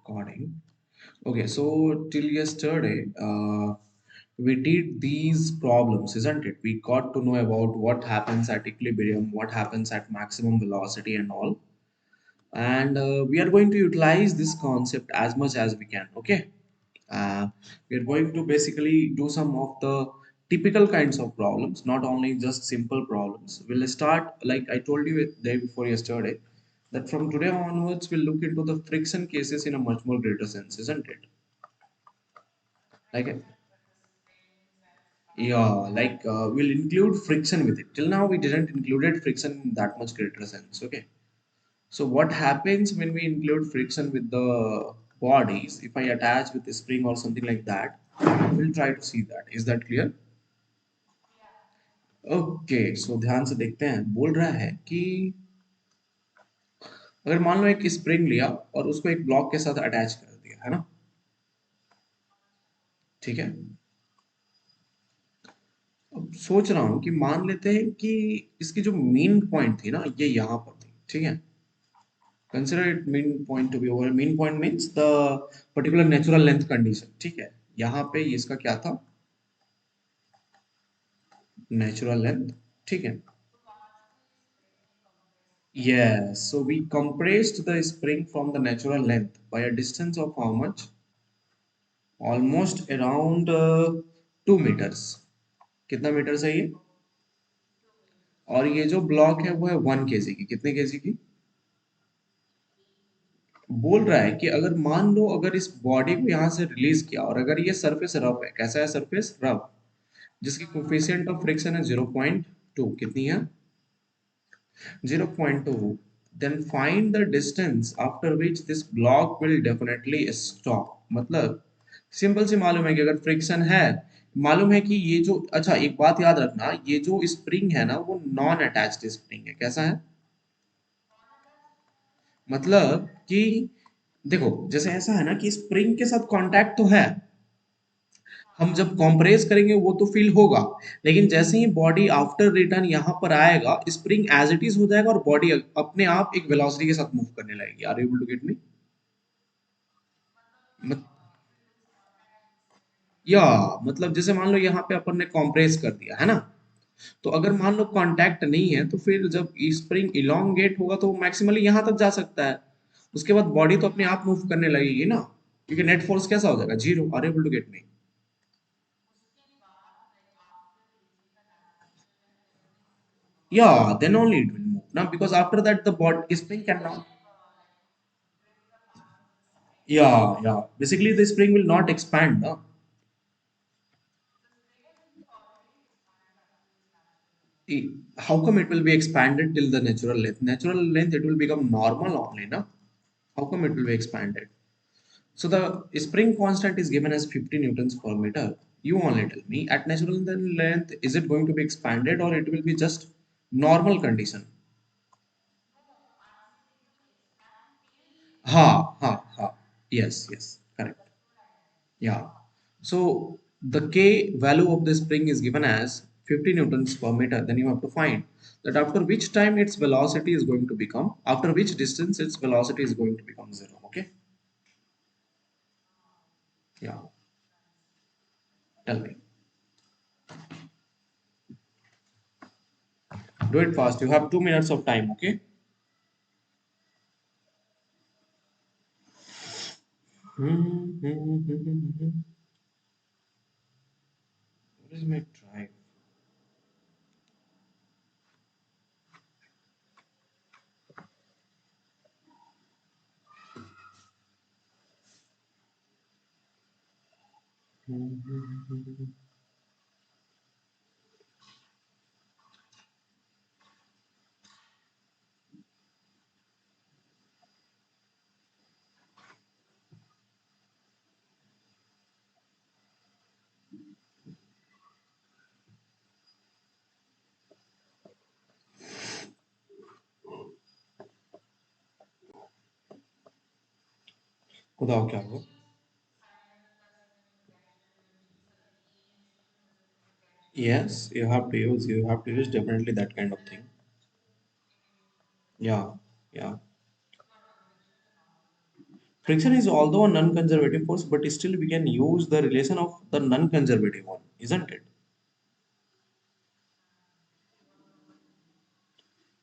Recording. Okay, so till yesterday, we did these problems, isn't it? We got to know about what happens at equilibrium, what happens at maximum velocity, and all. And we are going to utilize this concept as much as we can. Okay, we are going to basically do some of the typical kinds of problems, not only just simple problems. We'll start like I told you the day before yesterday that from today onwards we'll look into the friction cases in a much more greater sense, isn't it? Like yeah, like we'll include friction with it. Till now we didn't included friction in that much greater sense. Okay, so what happens when we include friction with the bodies? If I attach with a spring or something like that, we'll try to see that. Is that clear? Okay so ध्यान से देखते हैं बोल रहा है कि अगर मान लो एक स्प्रिंग लिया और उसको एक ब्लॉक के साथ अटैच कर दिया है ना। ठीक है। अब सोच रहा हूं कि मान लेते हैं कि इसकी जो मेन पॉइंट थी ना ये यहाँ पर थी। ठीक है। Consider it main point to be over main point means the particular natural length condition. ठीक है। यहाँ पे इसका क्या था नेचुरल लेंथ। ठीक है। Yes, so we compressed the spring from the natural length by a distance of how much? Almost around 2 meters। कितना मीटर है ये? और ये जो ब्लॉक है वो है 1 kg की। कितने केजी की? बोल रहा है कि अगर मान लो अगर इस बॉडी को यहाँ से रिलीज किया और अगर ये सरफेस रफ है, कैसा है सरफेस रफ, जिसकी कोफिशिएंट ऑफ फ्रिक्शन है 0.2। कितनी है? 0.2। Then find the distance after which this block will definitely stop. मतलब सिंपल सी मालूम है कि अगर फ्रिक्शन है, मालूम है कि ये जो अच्छा एक बात याद रखना, ये जो स्प्रिंग है ना वो नॉन अटैच्ड स्प्रिंग है। कैसा है? मतलब कि देखो जैसे ऐसा है ना कि स्प्रिंग के साथ कांटेक्ट तो है, हम जब कंप्रेस करेंगे वो तो फील होगा, लेकिन जैसे ही बॉडी आफ्टर रिटर्न यहाँ पर आएगा स्प्रिंग एज इट इज हो जाएगा और बॉडी अपने आप एक वेलोसिटी के साथ मूव करने लगेगी। Are you able to get me? मत, या मतलब जैसे मान लो यहाँ पे अपन ने कंप्रेस कर दिया है ना, तो अगर मान लो कांटेक्ट नहीं है तो फिर जब स्प्रिंग इलोंगेट होगा तो मैक्सिमली यहाँ तक जा सकता है, उसके बाद बॉडी तो अपने आप मूव करने लगेगी ना, क्योंकि नेट फोर्स कैसा हो जाएगा? Zero. Are able to get me? Yeah, then only it will move now because after that the body spring cannot. Yeah, basically the spring will not expand, no? How come it will be expanded till the natural length? Natural length it will become normal only, no? How come it will be expanded? So the spring constant is given as 50 newtons per meter. You only tell me at natural length is it going to be expanded or it will be just normal condition? Ha. Yes, correct. Yeah. So the K value of the spring is given as 50 newtons per meter. Then you have to find that after which time its velocity is going to become, after which distance its velocity is going to become zero. Okay. Yeah. Tell me. Do it fast. You have 2 minutes of time. Okay. Where is my drive? बताओ क्या होगा? Yes, you have to use. You have to use definitely that kind of thing. Yeah, yeah. Friction is although a non-conservative force, but still we can use the relation of the non-conservative one, isn't it?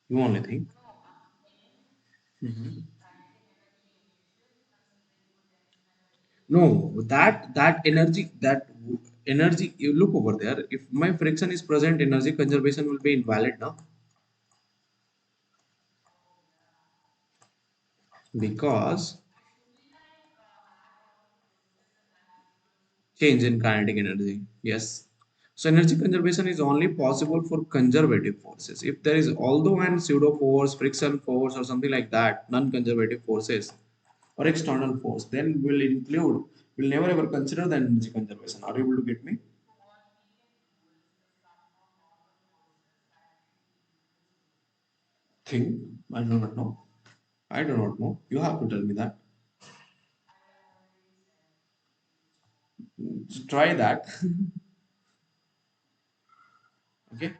You only think. Mhm. No, that energy. You look over there. If my friction is present, energy conservation will be invalid now because change in kinetic energy. Yes. So energy conservation is only possible for conservative forces. If there is although an pseudo force, friction force, or something like that, non-conservative forces or external force, then we'll never ever consider the energy conservation. Are you able to get me? Think. I do not know. I do not know. You have to tell me that. Just try that. Okay.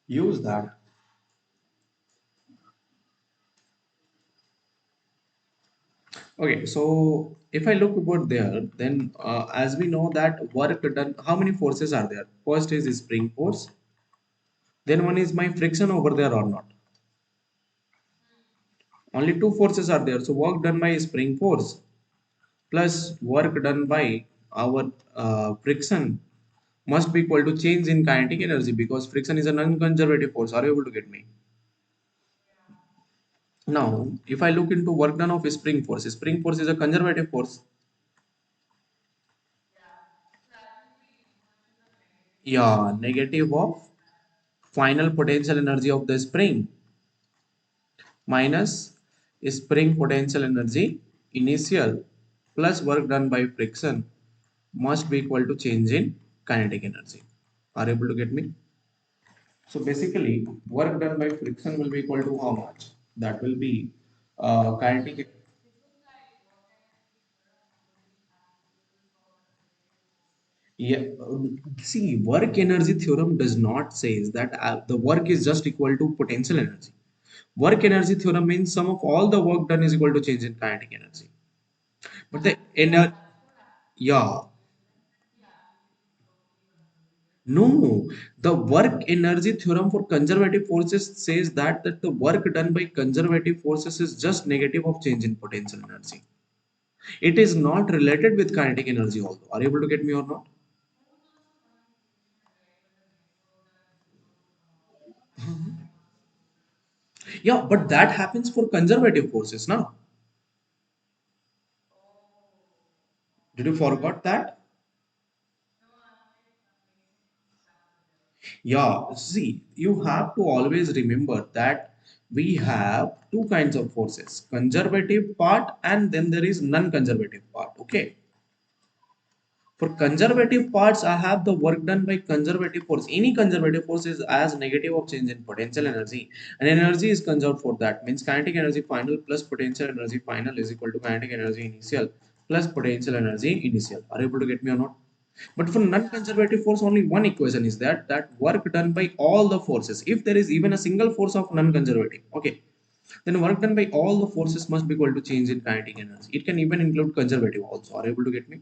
Use that. Okay, so if I look over there, then as we know that work done, how many forces are there? First is spring force, then one is my friction over there or not. Only two forces are there. So work done by spring force plus work done by our friction must be equal to change in kinetic energy because friction is a non-conservative force. Are you able to get me? Now, if I look into work done of spring force is a conservative force. Yeah, negative of final potential energy of the spring minus spring potential energy initial plus work done by friction must be equal to change in kinetic energy. Are you able to get me? So basically, work done by friction will be equal to how much? That will be kinetic. Yeah, see, work energy theorem does not say that the work is just equal to potential energy. Work energy theorem means sum of all the work done is equal to change in kinetic energy. But the yeah, no, the work energy theorem for conservative forces says that the work done by conservative forces is just negative of change in potential energy. It is not related with kinetic energy also. Are you able to get me or not? Yeah, but that happens for conservative forces now. Did you forgot that? Yeah, see, you have to always remember that we have two kinds of forces, conservative part and then there is non-conservative part. Okay. For conservative parts, I have the work done by conservative force. Any conservative force is as negative of change in potential energy, and energy is conserved for that. Means kinetic energy final plus potential energy final is equal to kinetic energy initial plus potential energy initial. Are you able to get me or not? But for non-conservative force, only one equation is that work done by all the forces. If there is even a single force of non-conservative, okay, then work done by all the forces must be equal to change in kinetic energy. It can even include conservative also. Are you able to get me?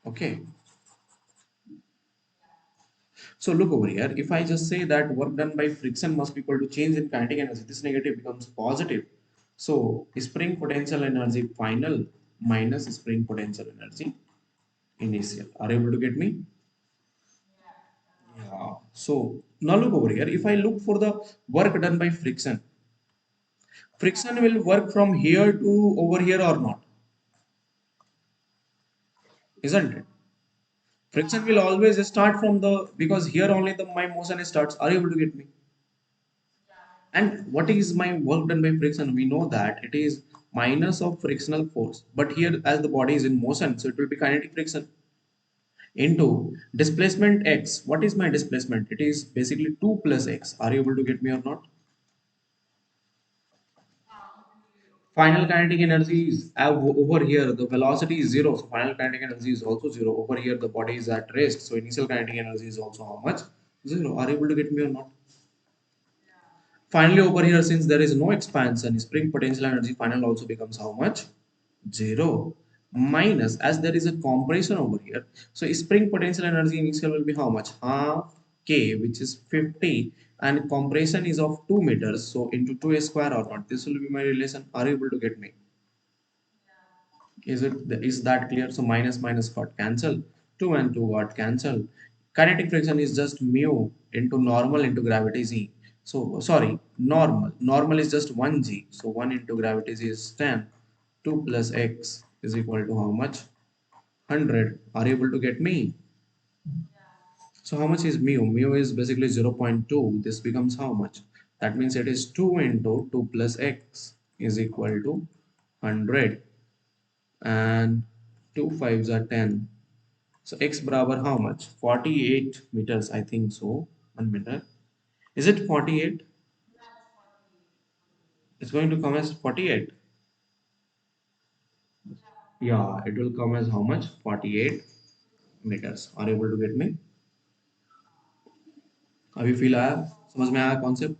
Okay. So look over here. If I just say that work done by friction must be equal to change in kinetic energy, this negative becomes positive. So spring potential energy final minus spring potential energy initial. Are you able to get me? Yeah. So now look over here. If I look for the work done by friction, friction will work from here to over here or not, isn't it? Friction will always start from the because here only the my motion starts. Are you able to get me? And what is my work done by friction? We know that it is minus of frictional force. But here, as the body is in motion, so it will be kinetic friction into displacement x. What is my displacement? It is basically 2 plus x. Are you able to get me or not? Final kinetic energy is over here. The velocity is zero, so final kinetic energy is also zero. Over here, the body is at rest, so initial kinetic energy is also how much? Zero. Are you able to get me or not? Finally, over here, since there is no expansion, spring potential energy final also becomes how much? Zero. Minus, as there is a compression over here, so spring potential energy initial will be how much? Half k, which is 50, and compression is of 2 meters, so into 2 square or not. This will be my relation. Are you able to get me? Is that clear? So minus minus got cancelled. 2 and 2 got cancelled. Kinetic friction is just mu into normal into gravity z. So sorry, normal. Normal is just 1g. So 1 into gravity z is 10. 2 plus x is equal to how much? 100. Are you able to get me? So how much is mu? Mu is basically 0.2. This becomes how much? That means it is 2 into 2 plus x is equal to 100. And 2 fives are 10. So x barabar how much? 48 meters, I think so. 1 meter. Is it 48? It's going to come as 48. Yeah, it will come as how much? 48 meters. Are you able to get me? अभी feel आया? समझ में आया concept?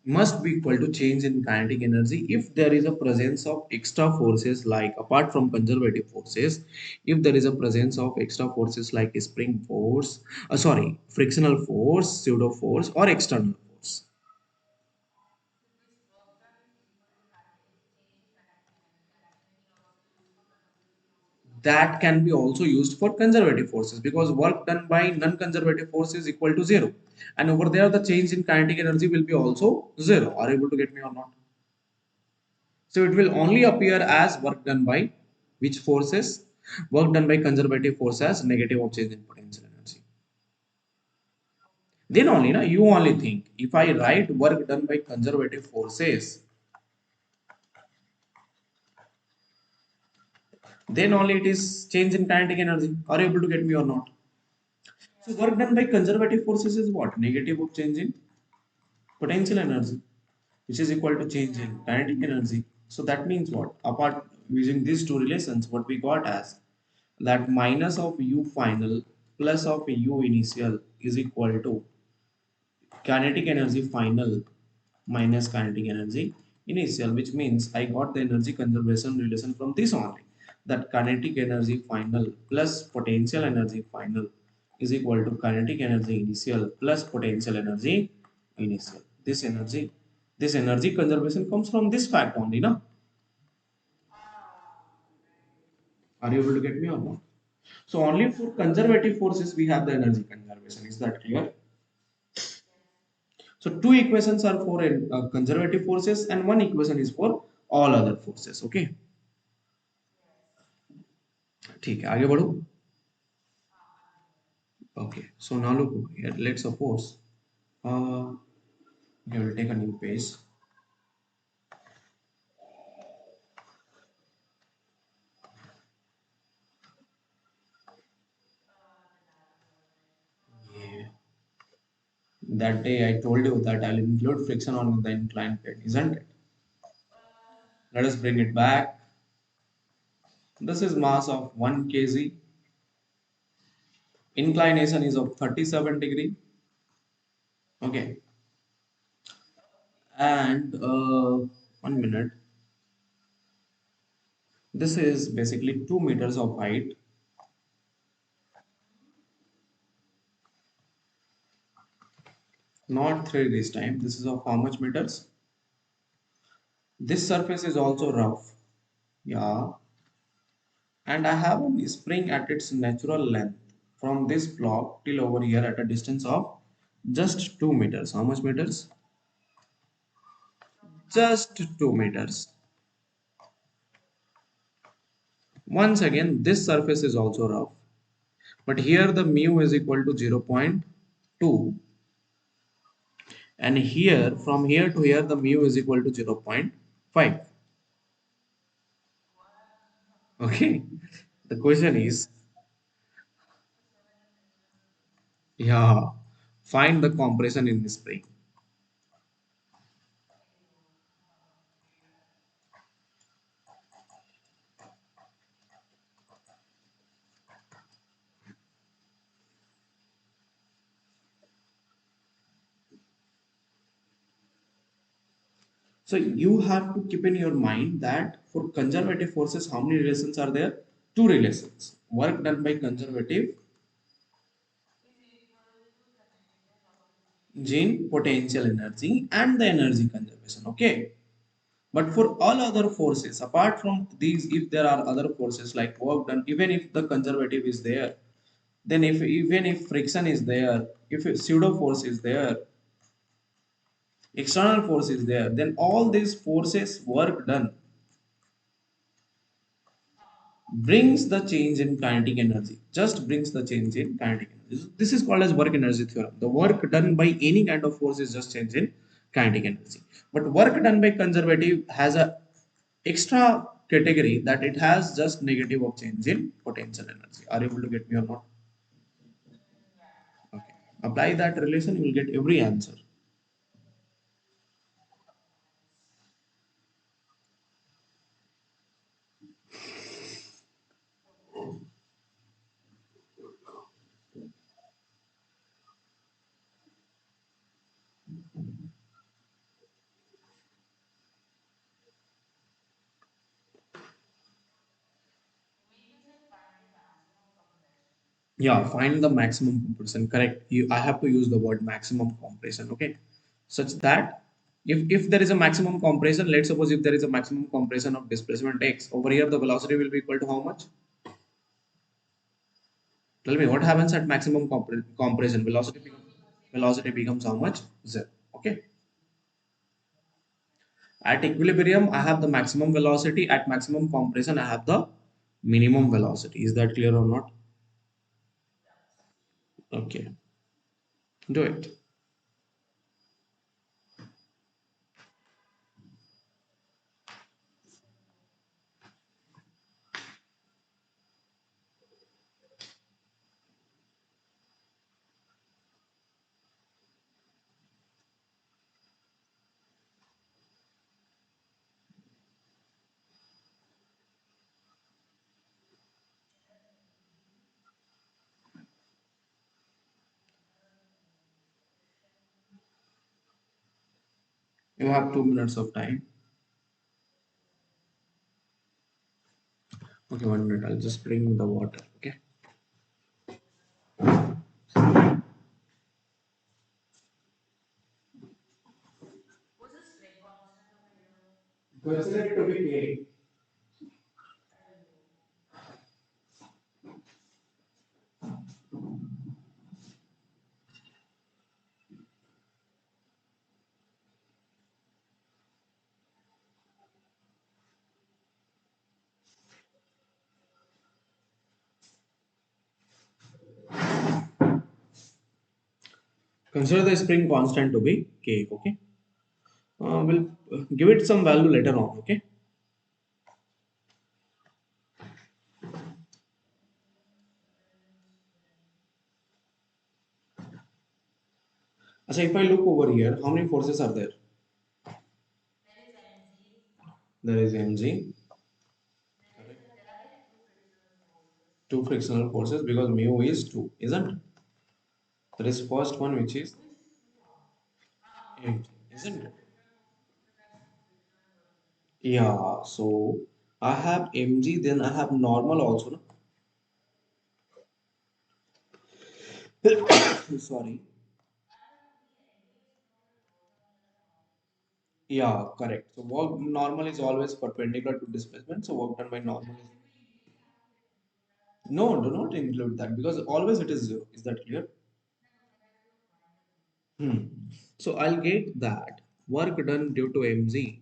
Must be equal to change in kinetic energy if there is a presence of extra forces, like apart from conservative forces, if there is a presence of extra forces like spring force, sorry, frictional force, pseudo force, or external force. That can be also used for conservative forces, because work done by non-conservative force is equal to zero, and over there the change in kinetic energy will be also zero. Are you able to get me or not? So it will only appear as work done by which forces? Work done by conservative force as negative of change in potential energy. Then only, na, you only think if I write work done by conservative forces, then only it is change in kinetic energy. Are you able to get me or not? So work done by conservative forces is what? Negative of change in potential energy, which is equal to change in kinetic energy. So that means what? Apart using these two relations, what we got as that minus of u final plus of u initial is equal to kinetic energy final minus kinetic energy initial, which means I got the energy conservation relation from this only. That kinetic energy final plus potential energy final is equal to kinetic energy initial plus potential energy initial. This energy conservation comes from this fact only, na? Are you able to get me or not? So only for conservative forces we have the energy conservation. Is that clear? So two equations are for conservative forces and one equation is for all other forces. Okay, ठीक है आगे बढ़ो. Okay, so now look over here. Let's suppose you will take a new page. Yeah. That day I told you that I'll include friction on the inclined plane, isn't it? Let us bring it back. This is mass of 1 kg. Inclination is of 37 degree. Okay, and 1 minute. This is basically 2 meters of height. Not 3 this time. This is of how much meters? This surface is also rough. Yeah. And I have a spring at its natural length from this block till over here at a distance of just 2 meters. How much meters? Just 2 meters. Once again, this surface is also rough. But here the mu is equal to 0.2. And here, from here to here, the mu is equal to 0.5. Okay. The question is, yeah, find the compression in the spring. So you have to keep in your mind that for conservative forces, how many relations are there? Two relations. Work done by conservative gene potential energy and the energy conservation. Okay. But for all other forces, apart from these, if there are other forces like work done, even if the conservative is there, then if even if friction is there, if a pseudo force is there, external force is there, then all these forces work done brings the change in kinetic energy, just brings the change in kinetic energy. This is called as work energy theorem. The work done by any kind of force is just change in kinetic energy. But work done by conservative has a extra category that it has just negative of change in potential energy. Are you able to get me or not? Okay. Apply that relation, you will get every answer. Yeah, find the maximum compression. Correct. I have to use the word maximum compression. Okay, such that if there is a maximum compression, let's suppose if there is a maximum compression of displacement x over here, the velocity will be equal to how much? Tell me what happens at maximum compression. Velocity becomes how much? Z. Okay. At equilibrium, I have the maximum velocity. At maximum compression, I have the minimum velocity. Is that clear or not? Okay. Do it. You have 2 minutes of time. Okay, 1 minute. I'll just bring the water. Okay. Consider it to be K. Consider the spring constant to be K. Okay. We'll give it some value later on. Okay. So if I look over here, how many forces are there? There is mg, two frictional forces because mu is 2, isn't it? There is first one which is mg, isn't it? Yeah, so I have mg, then I have normal also. No? Sorry. Yeah, correct. So work normal is always perpendicular to displacement. So work done by normal is no, do not include that because always it is zero. Is that clear? Hmm. So I'll get that work done due to mg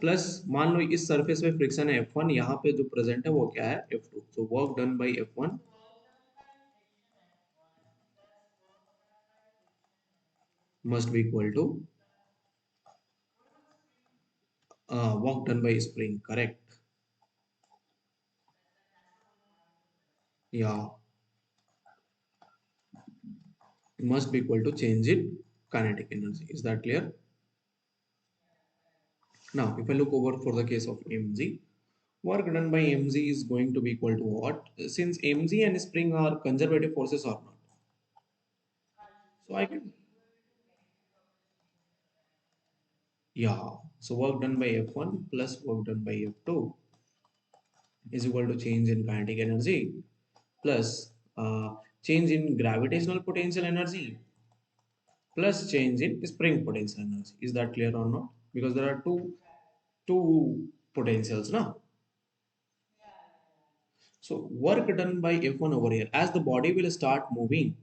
plus मान लो इस surface पे friction है F1 यहाँ पे जो present है वो क्या है F2 so work done by F1 must be equal to work done by spring correct yeah must be equal to change in kinetic energy is that clear now if I look over for the case of mg work done by mg is going to be equal to what since mg and spring are conservative forces or not so I can Yeah, so work done by F1 plus work done by F2 is equal to change in kinetic energy plus change in gravitational potential energy plus change in spring potential energy. Is that clear or not? Because there are two potentials now. So work done by F1 over here. As the body will start moving,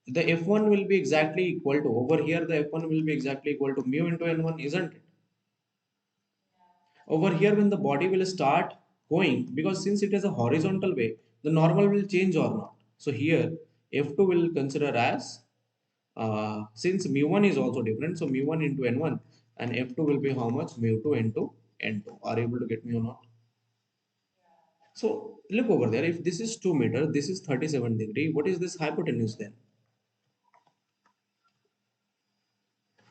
the F1 will be exactly equal to, over here the F1 will be exactly equal to mu into N1, isn't it? Over here when the body will start going, because since it is a horizontal way, the normal will change or not. So here F2 will consider as, since mu1 is also different, so mu1 into n1, and F2 will be how much? Mu2 into n2. Are you able to get me or not? So look over there, if this is 2 meter, this is 37 degree, what is this hypotenuse then?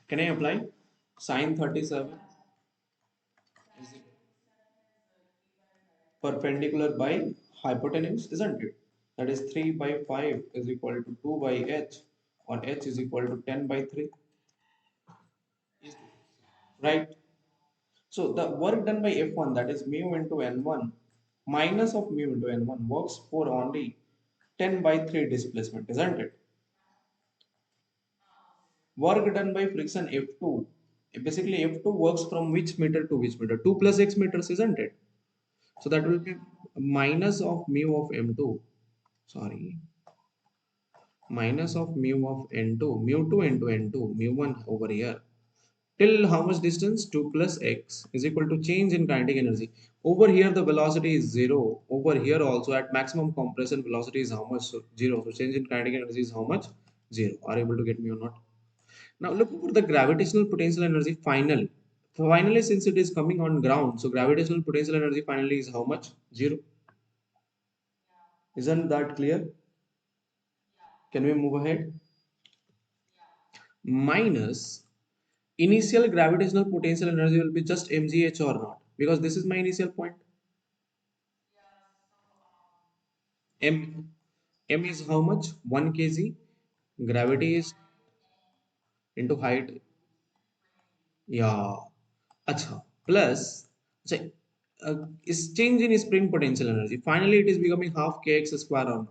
Can I apply sine 37 is perpendicular by hypotenuse, isn't it? That is 3 by 5 is equal to 2 by h, or h is equal to 10 by 3, right? So the work done by F1, that is mu into N1 minus of mu into N1, works for only 10 by 3 displacement, isn't it? Work done by friction F2, basically F2 works from which meter to which meter? 2 plus x meters, isn't it? So that will be minus of mu of M2, sorry, minus of mu of N2, mu2 into N2, mu1 over here, till how much distance? 2 plus x is equal to change in kinetic energy. Over here the velocity is 0. Over here also at maximum compression velocity is how much? So 0. So change in kinetic energy is how much? 0. Are you able to get me or not? Now look for the gravitational potential energy finally. Finally, since it is coming on ground, so gravitational potential energy finally is how much? 0. Isn't that clear? Can we move ahead? Minus initial gravitational potential energy will be just mgh or not, because this is my initial point. M M is how much? 1 kg. Gravity is into height. Yeah. Acha. Plus, say, is change in spring potential energy. Finally, it is becoming half kx square or not.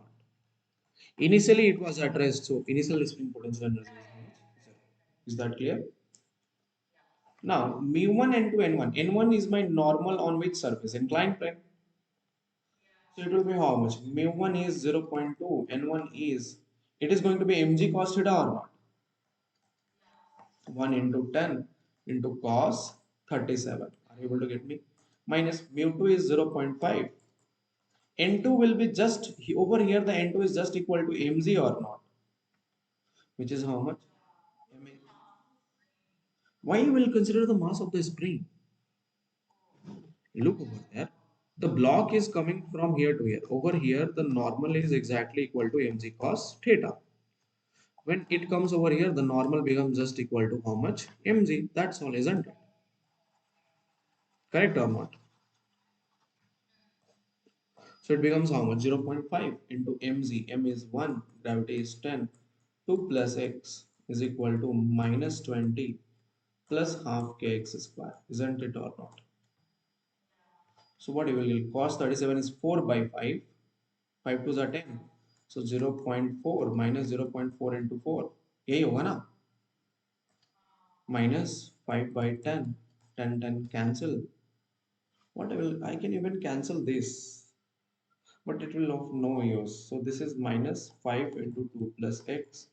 Initially, it was at rest. So, initial spring potential energy is how much? Zero. Is that clear? Now, mu1 into n1. N1 is my normal on which surface? Inclined plane. So, it will be how much? Mu1 is 0.2. N1 is, it is going to be mg cos theta or not? 1 into 10 into cos 37. Are you able to get me? Minus mu2 is 0.5. N2 will be just, over here the N2 is just equal to mg or not? Which is how much? Why you will consider the mass of the spring? Look over there. The block is coming from here to here. Over here, the normal is exactly equal to mg cos theta. When it comes over here, the normal becomes just equal to how much? Mg. That's all, isn't it? Correct or not? So it becomes how much? 0.5 into mg. M is 1, gravity is 10. 2 plus x is equal to minus 20 plus half kx square. Isn't it or not? So what you will get? Cos 37 is 4 by 5. 5 2s are 10. So 0.4 minus 0.4 into 4. यही होगा ना? Minus 5 by 10. 10 10 cancel. What I can even cancel this, but it will of no use. So this is minus 5 into 2 plus x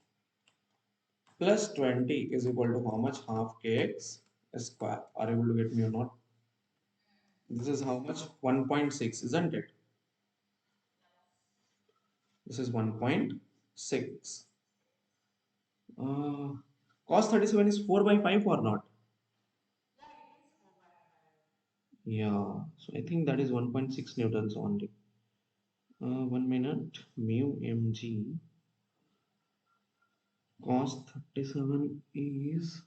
plus 20 is equal to how much? Half kx square. Are you able to get me or not? This is how much? 1.6, isn't it? This is 1.6. Uh, cos 37 is 4 by 5 or not? Yeah, so I think that is 1.6 newtons only. 1 minute. Mu mg cos 37 is,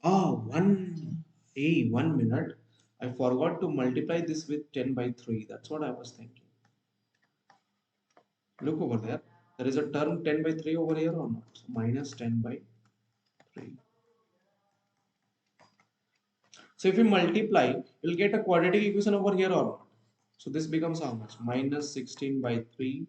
one, 1 minute. I forgot to multiply this with 10 by 3. That's what I was thinking. Look over there. There is a term 10 by 3 over here or not? So minus 10 by 3. So if we multiply, we'll get a quadratic equation over here or not. So this becomes how much? Minus 16 by 3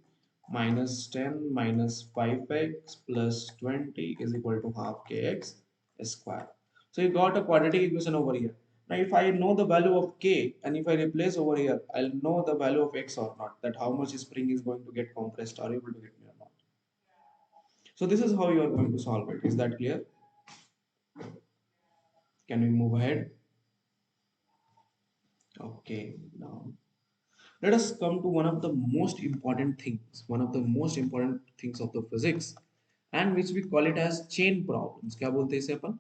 minus 10 minus 5x plus 20 is equal to half kx square. So you got a quadratic equation over here. Now if I know the value of k and if I replace over here, I'll know the value of x or not. That how much spring is going to get compressed. Are you able to get me or not? So this is how you are going to solve it. Is that clear? Can we move ahead? Okay. Now let us come to one of the most important things of the physics, and which we call it as chain problems. क्या बोलते हैं इसे अपन?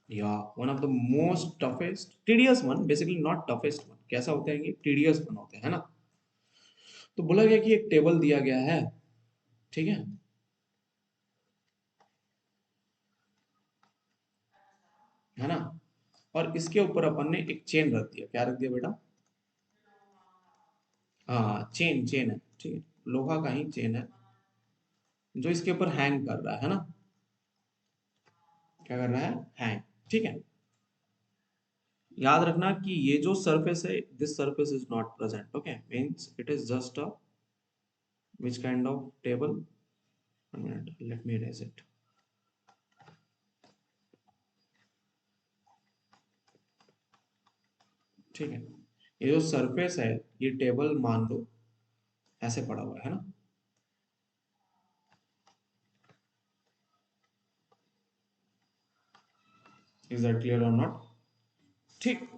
Yeah, one of the most toughest, tedious one, basically not toughest one. कैसा होता है ये? Tedious one होता है ना? तो बोला गया कि एक टेबल दिया गया है, ठीक है? है ना? और इसके ऊपर अपन ने एक चेन रख दिया। क्या रख दिया बेटा? हाँ, चेन चेन है, ठीक है? लोहा का ही चेन है जो इसके ऊपर हैंग कर रहा है ना? क्या कर रहा है? हैंग, ठीक है? याद रखना कि ये जो सरफेस है, this surface is not present, okay, means it is just a which kind of table? 1 minute, let me erase it. ठीक है, ये जो सरफेस है, ये टेबल मान लो ऐसे पड़ा हुआ है ना? इज दैट क्लियर और नॉट? ठीक,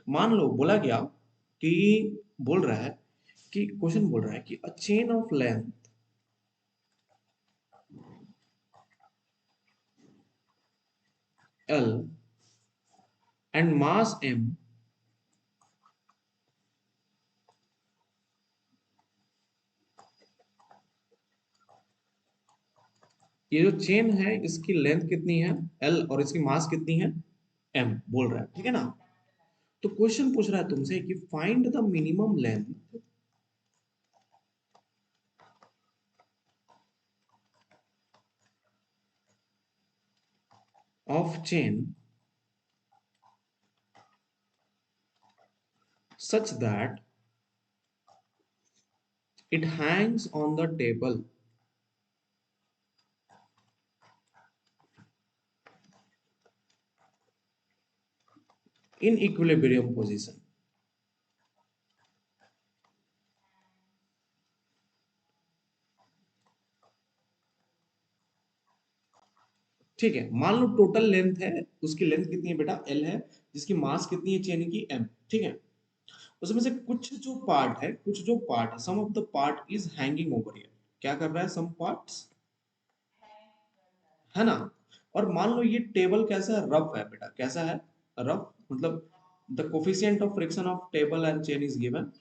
मान लो बोला गया कि बोल रहा है कि क्वेश्चन बोल रहा है कि a chain of length L and mass M, ये जो चेन है इसकी लेंथ कितनी है L और इसकी मास कितनी है M बोल रहा है, ठीक है ना? तो क्वेश्चन पूछ रहा है तुमसे कि find the minimum length of chain such that it hangs on the table in equilibrium position. ठीक है, मान लो टोटल लेंथ है, उसकी लेंथ कितनी है बेटा? L है, जिसकी मास कितनी है चेन की? M, ठीक है? उसमें से कुछ जो पार्ट है, some of the part is hanging over here. क्या कर रहा है? सम पार्ट्स, है ना? और मान लो ये टेबल कैसा है? रफ है बेटा। कैसा है? रफ, मतलब the coefficient of friction of table and chain is given.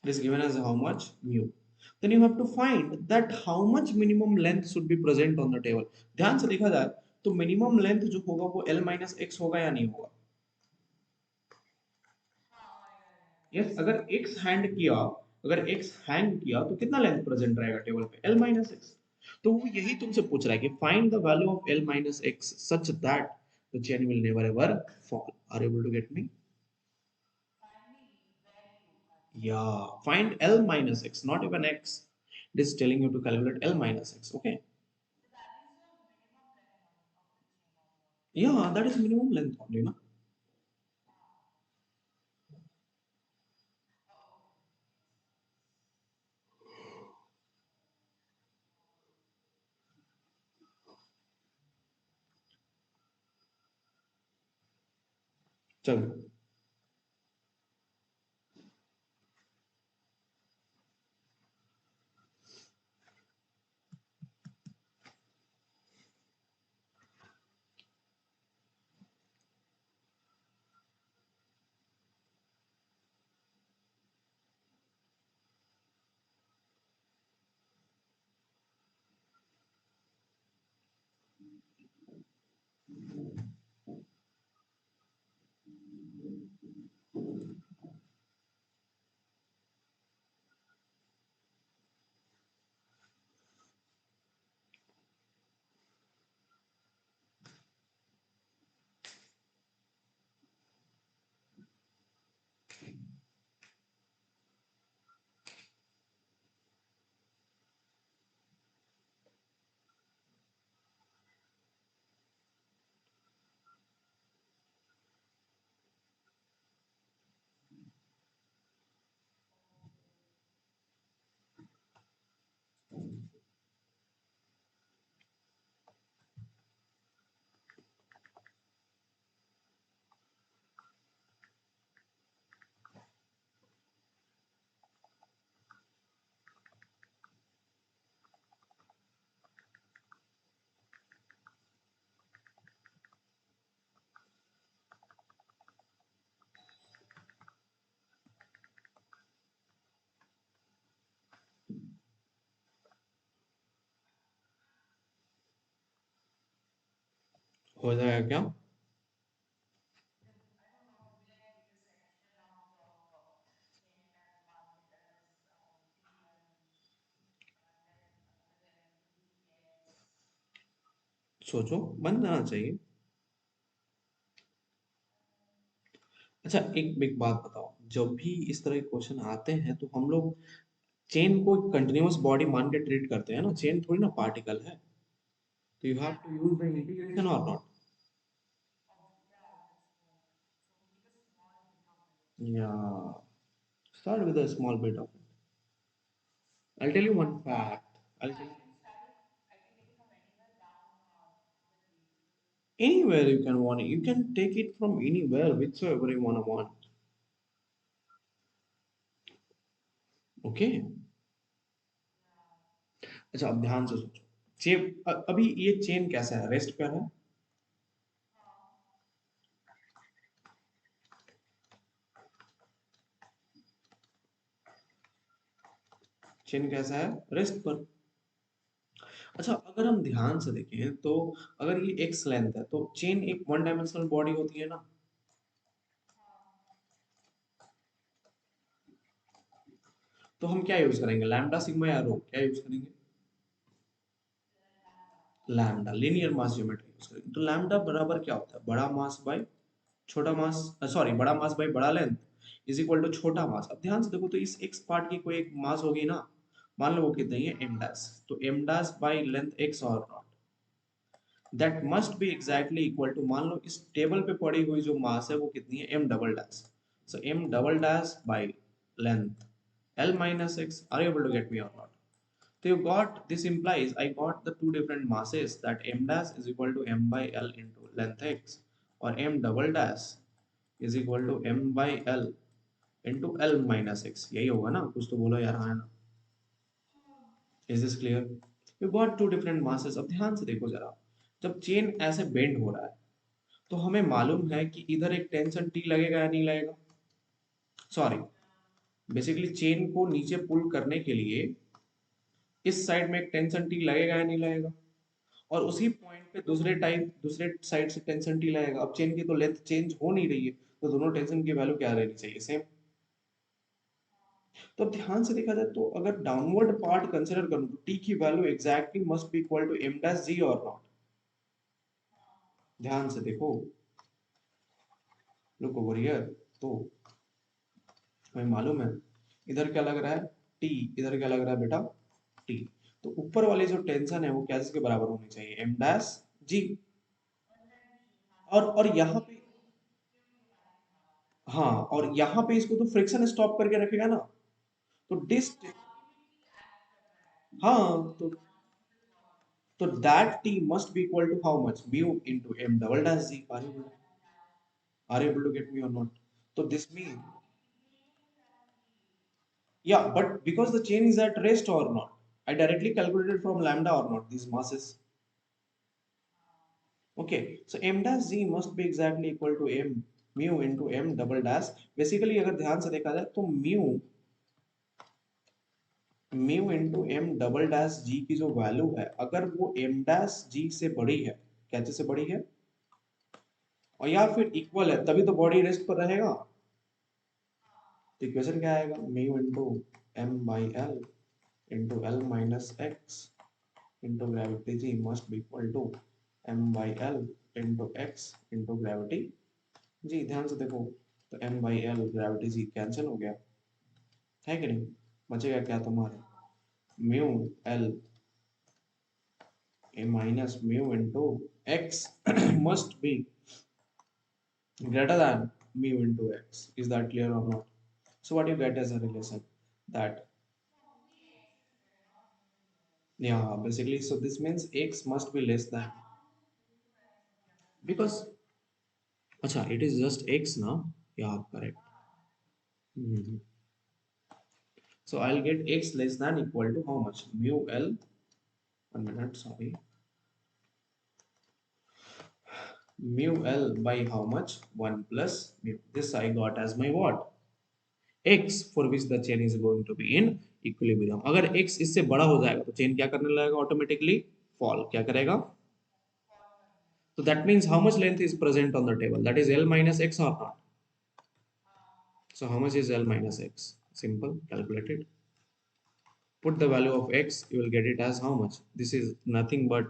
It is given as how much? Mu. Then you have to find that how much minimum length should be present on the table. ध्यान से देखा जाए तो minimum length जो होगा वो L minus x होगा या नहीं होगा? यस, अगर x हैंड किया, अगर x हैंग किया तो कितना लेंथ प्रेजेंट रहेगा टेबल पे? L minus x. तो वो यही तुमसे पूछ रहा है कि find the value of L minus x such that the chain will never ever fall. Are you able to get me? Yeah, find L minus x, not even x. It is telling you to calculate L minus x. Okay. Yeah, that is minimum length only, na? चलो, हो जाएगा क्या? सोचो, बन जाना चाहिए। अच्छा, एक एक बात बताओ, जब भी इस तरह के क्वेश्चन आते हैं तो हम लोग चेन को कंटिन्यूअस बॉडी मान के ट्रीट करते हैं ना, चेन थोड़ी ना पार्टिकल है। तो you have to use the integration और नॉट। या start with a small bit of it. I'll tell you one fact. I'll tell you anywhere you can want it. You can take it from anywhere, whichsoever you wanna want. Okay? अच्छा, अब ध्यान से सोचो। अभी ये chain कैसा है? Rest पे है। चेन कैसा है? रेस्ट पर। अच्छा, अगर हम ध्यान से देखें तो अगर ये एक्स लेंथ है तो चेन एक वन डायमेंशनल बॉडी होती है ना। तो हम क्या यूज करेंगे? लैम्डा, सिग्मा या रो, क्या यूज करेंगे? लैम्डा, लीनियर मास ज्योमेट्री यूज करेंगे। तो लैम्डा बराबर क्या होता है? बड़ा मास बाय छोटा मास, सॉरी, बड़ा मास बाय बड़ा लेंथ इज इक्वल टू छोटा मास। अब ध्यान से देखो तो इस एक्स पार्ट की कोई एक मास होगी ना। मान लो वो कितनी है? M dash. तो M dash by length x और not, that must be exactly equal to, मान लो इस टेबल पे पड़ी हुई जो मास है वो कितनी है? M double dash. सो M double dash by length L minus x. Are you able to get me और not? So you got, this implies I got the two different masses, that m dash is equal to m by l into length x, or m double dash is equal to m by l into l minus x। यही होगा ना? कुछ तो बोलो यार, हाँ ना? Is this clear? You got two different masses। अब ध्यान से देखो जरा, जब चेन ऐसे बेंड हो रहा है तो हमें मालूम है कि इधर एक टेंशन टी लगेगा या नहीं लगेगा? सॉरी, बेसिकली चेन को नीचे पुल करने के लिए इस साइड में एक टेंशन टी लगेगा या नहीं लगेगा? और उसी पॉइंट पे दूसरे साइड से टेंशन टी लगेगा। अब चेन की तो लेंथ चेंज हो नहीं रही है, तो दोनों टेंशन की वैल्यू क्या रहनी चाहिए? सेम। तो अब ध्यान से देखा जाए तो अगर डाउनवर्ड पार्ट कंसीडर करूं तो टी की value exactly must be equal to M dash G और नॉट। ध्यान से देखो, लुक ओवर हियर। तो हमें मालूम है इधर क्या लग रहा है? टी। इधर क्या लग रहा है बेटा? टी। तो ऊपर वाली जो टेंशन है वो क्या के बराबर होनी चाहिए? M dash G. और यहाँ पे, हाँ, और यहाँ पे इसको तो फ्रिक्शन स्टॉप करके रखेगा ना। तो डिस्ट, हाँ, तो that T must be equal to how much? Mu into M double dash g. Are able to get me और नॉट? तो दिस मीन, या but because the chain is at rest और not, I directly calculated from lambda or not these masses. Okay, so m dash g must be exactly equal to m mu into m double dash। Basically अगर ध्यान से देखा जाए तो mu into M double dash G की जो value है, अगर वो एम डैश जी से बड़ी है, क्या से बड़ी है, और या फिर इक्वल है, तभी तो बॉडी रेस्ट पर रहेगा। तो इक्वेशन क्या आएगा? Mu into M by L into L minus x into gravity g must be equal to M by L into x into gravity g. ध्यान से देखो, तो M by L gravity g cancel हो गया, है कि नहीं? बचेगा क्या तुम्हारे? Mu L a minus mu into x must be greater than mu into x. Is that clear or not? So what you get as a relation? That, yeah, basically, so this means x must be less than, because, acha, it is just x now. Yeah, correct. Mhm. So I'll get x less than equal to how much? Mu l. 1 minute, sorry. Mu l by how much? 1 plus mu. This I got as my what? x for which the chain is going to be in equilibrium। अगर x इससे बड़ा हो जाएगा तो chain क्या करने लगेगा? Automatically fall. क्या करेगा? So that means how much length is present on the table? That is L minus X or not? So how much is L minus X? Simple, calculate it. Put the value of X, you will get it as how much? This is nothing but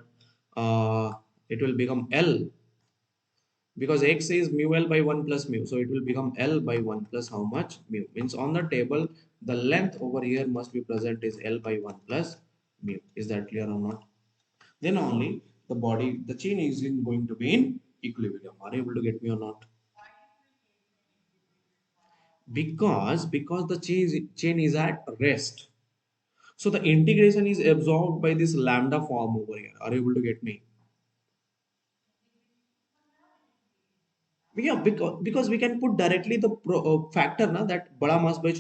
it will become L, because X is mu L by 1 plus mu. So it will become L by 1 plus how much? Mu. Means on the table, the length over here must be present is L by 1 plus mu. Is that clear or not? Then only the chain is going to be in equilibrium. Are you able to get me or not? Because the chain is at rest. So the integration is absorbed by this lambda form over here. Are you able to get me? Yeah, because we can put directly the factor na, that bada mass by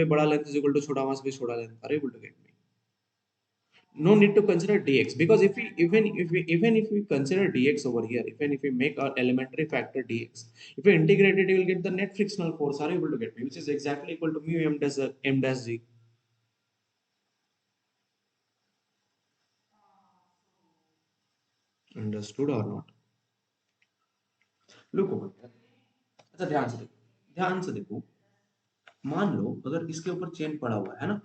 bada length is equal to छोटा mass by छोटा length. Are you able to get me? No need to consider dx, because if we even if we consider dx over here, even if we make our elementary factor dx, if we integrate it, you will get the net frictional force. Are you able to get me? Which is exactly equal to mu m dash g. Understood or not? Look over here. अच्छा ध्यान से देखो, मान लो अगर इसके ऊपर chain पड़ा हुआ है ना,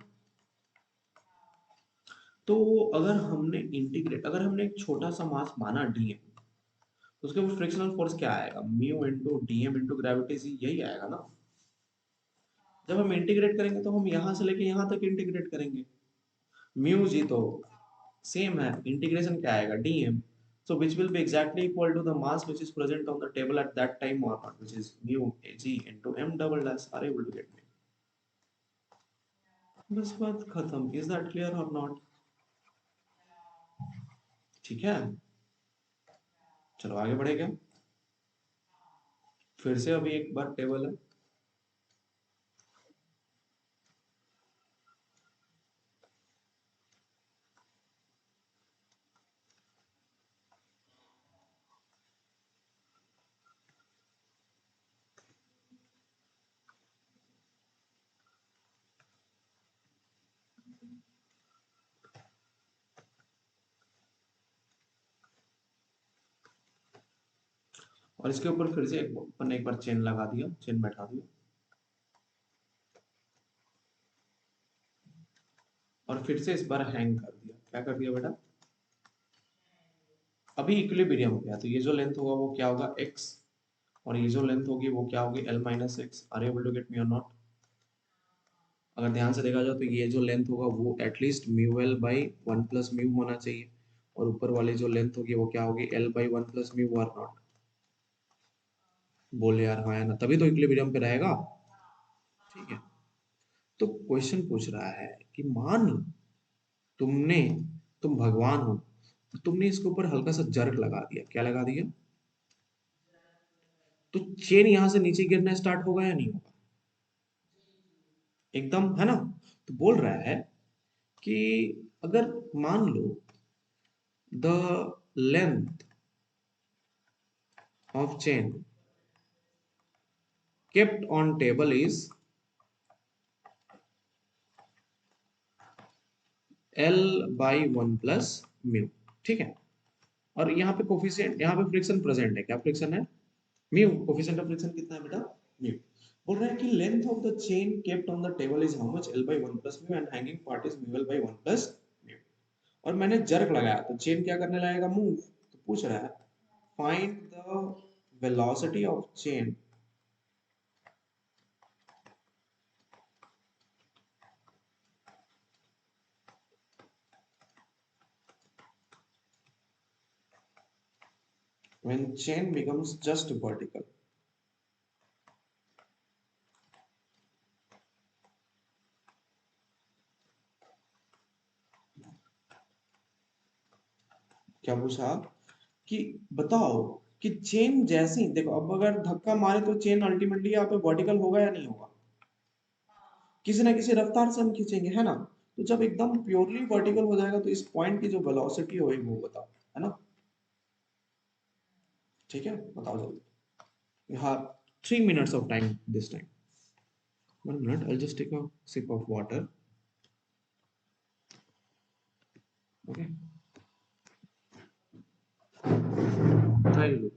तो अगर हमने एक छोटा सा मास माना डीएम, तो उसके ऊपर फ्रिक्शनल फोर्स क्या आएगा? Mu into dM into gravity C, यही आएगा ना। जब हम इंटीग्रेट करेंगे तो हम यहां से लेके यहां तक इंटीग्रेट करेंगे। म्यू जी तो सेम है, इंटीग्रेशन क्या आएगा? DM. So which will be exactly equal to the mass which is present on the table at that time or not, which is mu g into m double dash. Are you able to get me? बस बात खत्म। Is that clear or not? ठीक है, चलो आगे बढ़े क्या? फिर से अभी एक बार टेबल है। और इसके ऊपर फिर से एक बार चेन लगा दिया, चेन बैठा दिया, और फिर से इस बार हैंग कर दिया। क्या कर दिया बेटा? अभी इक्विलिब्रियम हो गया, तो ये जो लेंथ होगा वो क्या होगा? x, और ये जो लेंथ होगी वो क्या होगी? l minus x. Are you able to get me और नॉट? अगर ध्यान से देखा जाए तो ये जो लेंथ होगा वो at least mu L by 1 plus mu होना चाहिए, और ऊपर वाली जो लेंथ होगी वो क्या होगी? l by 1 plus mu or not. बोले यार हाँ है ना, तभी तो इक्विलिब्रियम पे रहेगा। ठीक है, तो क्वेश्चन पूछ रहा है कि मान लो तुमने तुम भगवान हो, तो तुमने इसके ऊपर हल्का सा जर्क लगा दिया। क्या लगा दिया? तो चेन यहां से नीचे गिरना स्टार्ट होगा या नहीं होगा? एकदम, है ना? तो बोल रहा है कि अगर मान लो the length of chain kept on table is L by 1 plus mu। ठीक है, और यहाँ पे कोफिशिएंट, यहाँ पे फ्रिक्शन प्रेजेंट है। क्या फ्रिक्शन है? म्यू। कोफिशिएंट ऑफ फ्रिक्शन कितना है बेटा? म्यू। बोल रहा है कि length of the chain kept on the table is how much? L by 1 plus mu, and hanging part is mu L by 1 plus mu। और मैंने जर्क लगाया तो चेन क्या करने लगेगा? मूव। तो पूछ रहा है find the velocity of chain when chain becomes just vertical। क्या पूछा? कि बताओ कि चेन जैसी, देखो अब अगर धक्का मारे तो चेन अल्टीमेटली यहाँ पे वर्टिकल होगा या नहीं होगा? किसी ना किसी रफ्तार से हम खींचेंगे, है ना? तो जब एकदम प्योरली वर्टिकल हो जाएगा तो इस पॉइंट की जो वेलोसिटी होगी वो बताओ, है ना? ठीक है, बताओ जल्दी। हाँ, 3 minutes of time this time। 1 minute, I'll just take a sip of water। Okay। Try लो।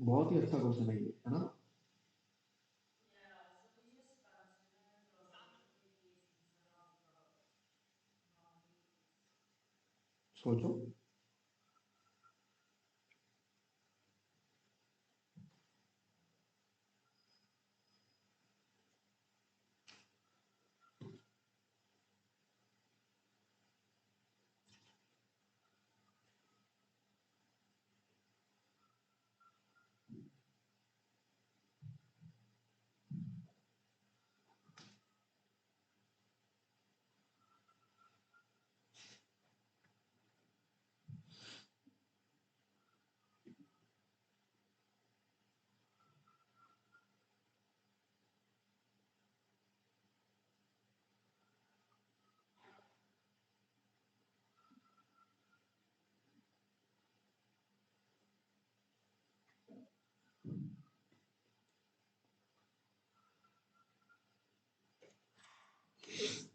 बहुत ही अच्छा क्वेश्चन है ना? Yeah, so we just consider a philosophical case instead of normal case. सोचो।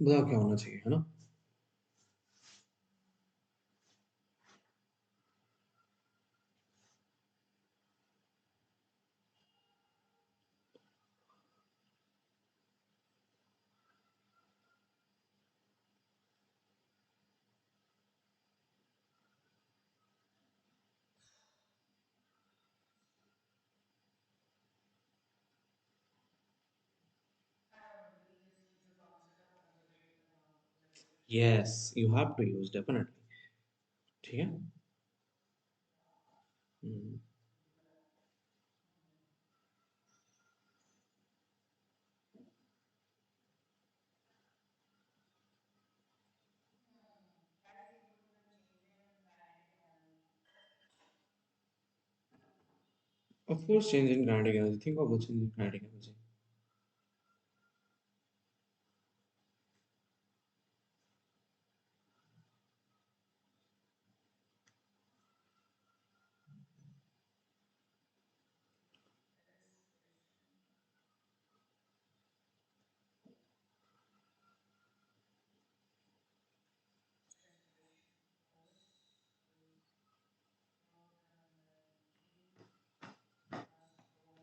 बताओ क्या होना चाहिए, है ना? We just need to consider positive positivity. Yes, you have to use definitely. ठीक है। Yeah, hmm. yeah. Hmm. That is equal to the change in kinetic energy. Of course, change in kinetic energy. Think of the change in kinetic energy. This question,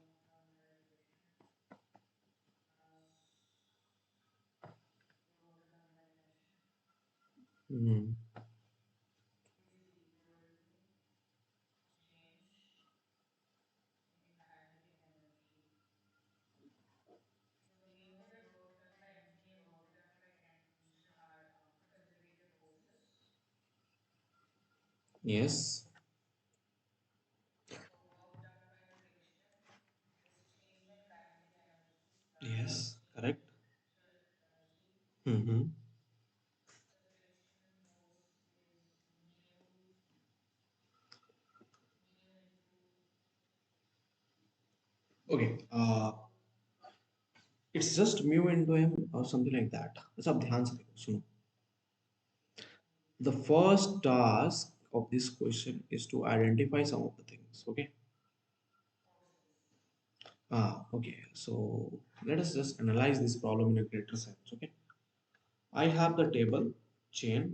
this question is low-term energy plus long-term radiation plus low-term radiation Hmm. is equal to change in kinetic energy. So we know that low term energy and long term tension are conservative forces. Yes. So work done by friction is change in kinetic energy plus Yes. change Correct. in potential energy. Mm-hmm. The frictional force is mu Okay. into It's just mu into m or something like that. सब ध्यान से देखो, सुनो. The first task of this question is to identify some of the things. Okay. forces. Okay. So let us just analyze this problem in a greater sense. Okay. I have the table chain.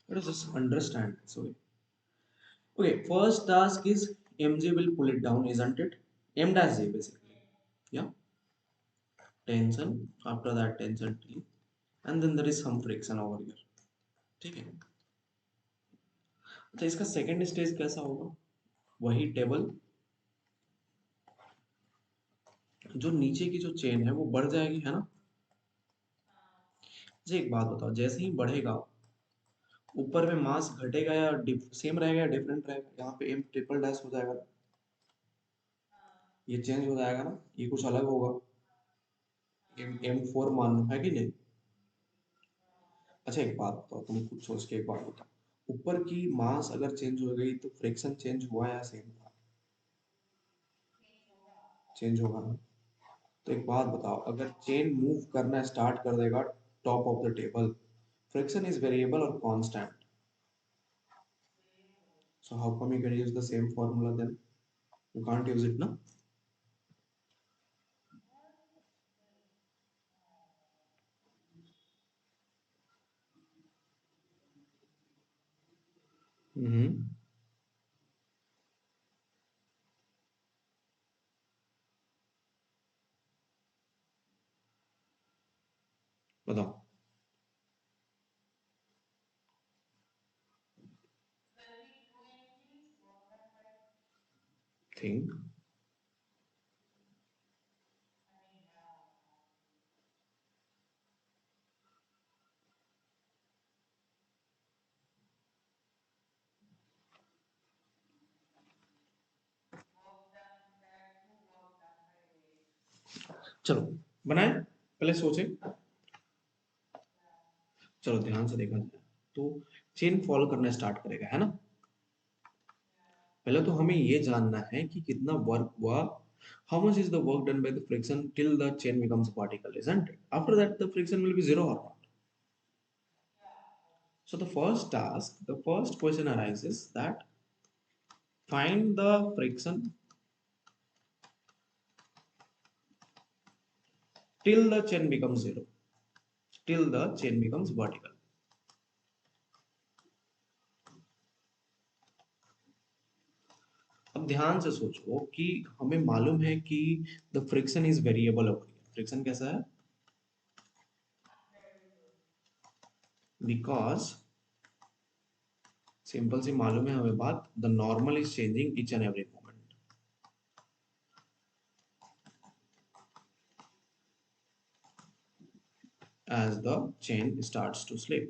Let us just understand this. Okay. Okay. First task is mj will pull it down, isn't it? M dash j basically. Hmm. Yeah. Tension. After that tension T, and then there is some friction over here. ठीक है। अच्छा, इसका second stage कैसा होगा? वही table, जो नीचे की जो चेन है वो बढ़ जाएगी, है ना? हाँ, जी, एक बात बताओ, जैसे ही बढ़ेगा ऊपर में मास घटेगा या सेम रहेगा या डिफरेंट रहेगा? यहाँ पे एम ट्रिपल डैश हो जाएगा, हाँ ये चेंज हो जाएगा ना, ये कुछ अलग होगा। हाँ एम हाँ एम फोर मान लो, है कि नहीं? हाँ। अच्छा एक बात बताओ, तुम खुद सोच के एक बात बताओ, ऊपर की मास अगर चेंज हो गई तो फ्रिक्शन चेंज हुआ या सेम था? चेंज होगा। चेंज होगा ना। तो एक बात बताओ, अगर चेन मूव करना स्टार्ट कर देगा top of the table, friction is variable और constant, variable. so how come you can use the same formula then? You can't use it, no? What? Wait. Oh, हम्म। बताओ। will we do anything? Work done by, think. I mean, work done that to work done by चलो बनाए, पहले सोचे। yeah चलो ध्यान से देखा जाए तो चेन फॉलो करना स्टार्ट करेगा, है ना? yeah पहले तो हमें ये जानना है कि कितना वर्क हुआ, how much is the work done by the friction till the chain becomes particle, isn't it? After that the friction will be zero or not. yeah obviously. So the first task, the first question arises that find the friction till the chain becomes zero, till the chain becomes vertical. अब ध्यान से सोचो कि हमें मालूम है कि the friction is variable over here. Friction कैसा है? Variable. बिकॉज सिंपल सी मालूम है हमें बात, the normal is changing each and every moment as the chain starts to slip,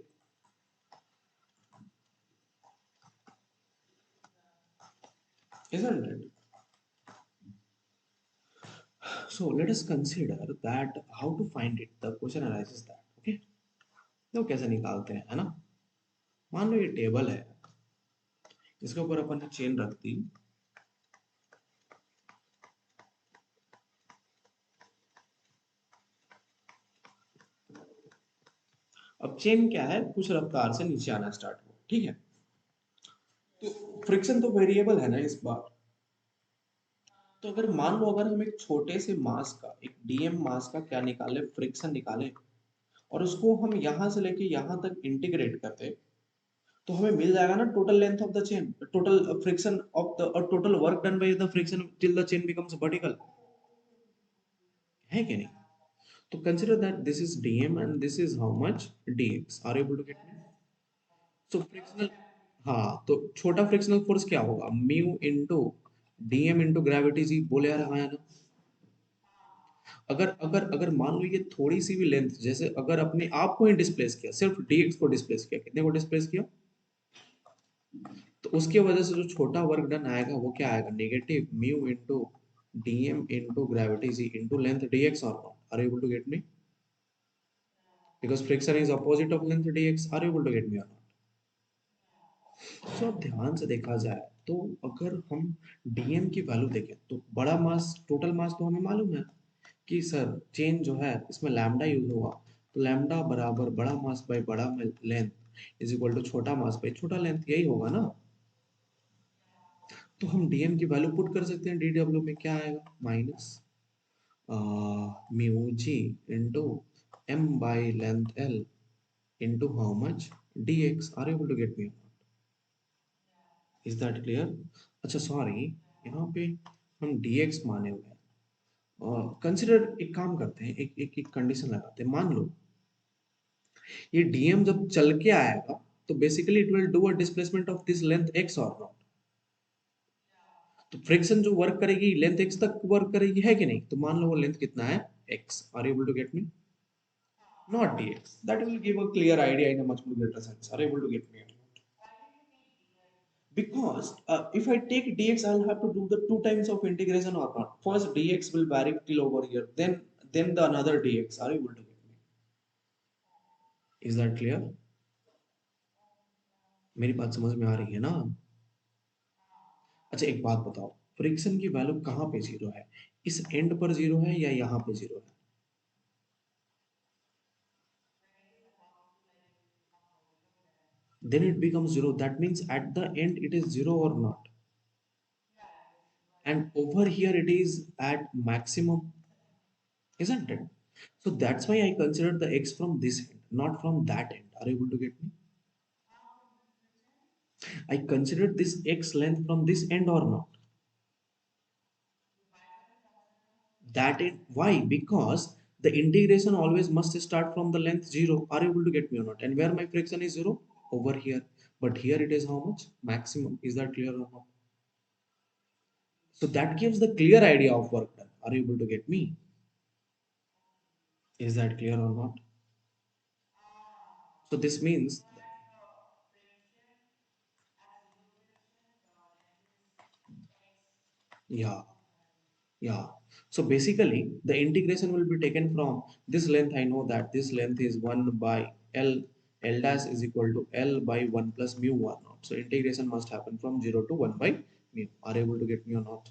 Yeah isn't it? So let us consider that how to find it. The question arises that, okay, तो कैसे निकालते हैं, है ना? मान लो ये table है, इसके ऊपर अपन ने चेन रख दी। अब चेन क्या है, कुछ रफ्तार से नीचे आना स्टार्ट हुआ, ठीक है? तो yeah फ्रिक्शन तो वेरिएबल है ना इस बार। हाँ तो अगर मान लो अगर हम एक छोटे से मास का, एक डीएम मास का क्या निकाले, फ्रिक्शन निकाले, और उसको हम यहां से लेके यहां तक इंटीग्रेट करते, तो हमें मिल जाएगा ना total length of the chain, total friction of the, और total work done by the friction till the chain becomes vertical, है कि नहीं? yeah तो consider that this is dM and this is how much, dx. Are able to get me? that's so okay frictional, okay I'm getting it. हाँ तो छोटा frictional force क्या होगा, mu into dM into gravity g, बोले आ रहा है ना? हाँ हाँ अगर अगर अगर मान लो ये थोड़ी सी भी लेंथ, जैसे अगर अपने आप को ही डिस्प्लेस किया, सिर्फ डीएक्स को डिस्प्लेस किया, कितने को डिस्प्लेस किया, तो उसके वजह से जो छोटा वर्क डन आएगा वो क्या आएगा, negative mu into dM into gravity g into length dx, और not? Are you able to get me? yeah because friction is opposite of length dx. Are you able to get me और not? yeah तो अब ध्यान से देखा जाए तो अगर हम डीएम की वैल्यू देखें तो बड़ा मास, टोटल मास तो हमें मालूम है कि सर चेन जो है इसमें लैम्डा यूज होगा, तो लैम्डा बराबर बड़ा मास बाई बड़ा लेंथ इज इक्वल टू छोटा मास बाई छोटा लेंथ, यही होगा ना? yeah तो हम डीएम की वैल्यू पुट कर सकते हैं, डीडब्ल्यू में क्या आएगा, minus mu g into M by length L into how much, dx। Are able to get me? yeah is that clear? अच्छा सॉरी, yeah यहाँ पे हम dx माने हुए हैं। कंसिडर, एक काम करते हैं, एक एक एक कंडीशन लगाते हैं। मान लो ये डीएम जब चल के आएगा तो basically it will do a displacement of this length x और नॉट? yeah तो फ्रिक्शन जो वर्क करेगी लेंथ एक्स तक वर्क करेगी, है कि नहीं? तो मान लो वो लेंथ कितना है, x. Are able to get me? हाँ Not dx. That will give a clear idea in a much more greater sense. Are you able to get me? Because if I take dx, I'll have to do the two times of integration or not. First dx will vary till over here, then the another dx. Are you able to get me? Is that clear? मेरी बात समझ में आ रही है ना? अच्छा एक बात बताओ, फ्रिक्शन की वैल्यू कहाँ पे जीरो है? इस एंड पर जीरो है या यहाँ पे जीरो है? Then it becomes zero. That means at the end it is zero or not. And over here it is at maximum, isn't it? So that's why I considered the x from this end, not from that end. Are you able to get me? I considered this x length from this end or not. That end, why? Because the integration always must start from the length 0. Are you able to get me or not? And where my friction is 0? Over here. But here it is how much? Maximum. Is that clear or not? So that gives the clear idea of work done. Are you able to get me? Is that clear or not? So this means, yeah, yeah. So basically, the integration will be taken from this length. I know that this length is 1 by L. L dash is equal to L by 1 plus mu 1 naught. So integration must happen from 0 to 1 by mu. Are you able to get me or not?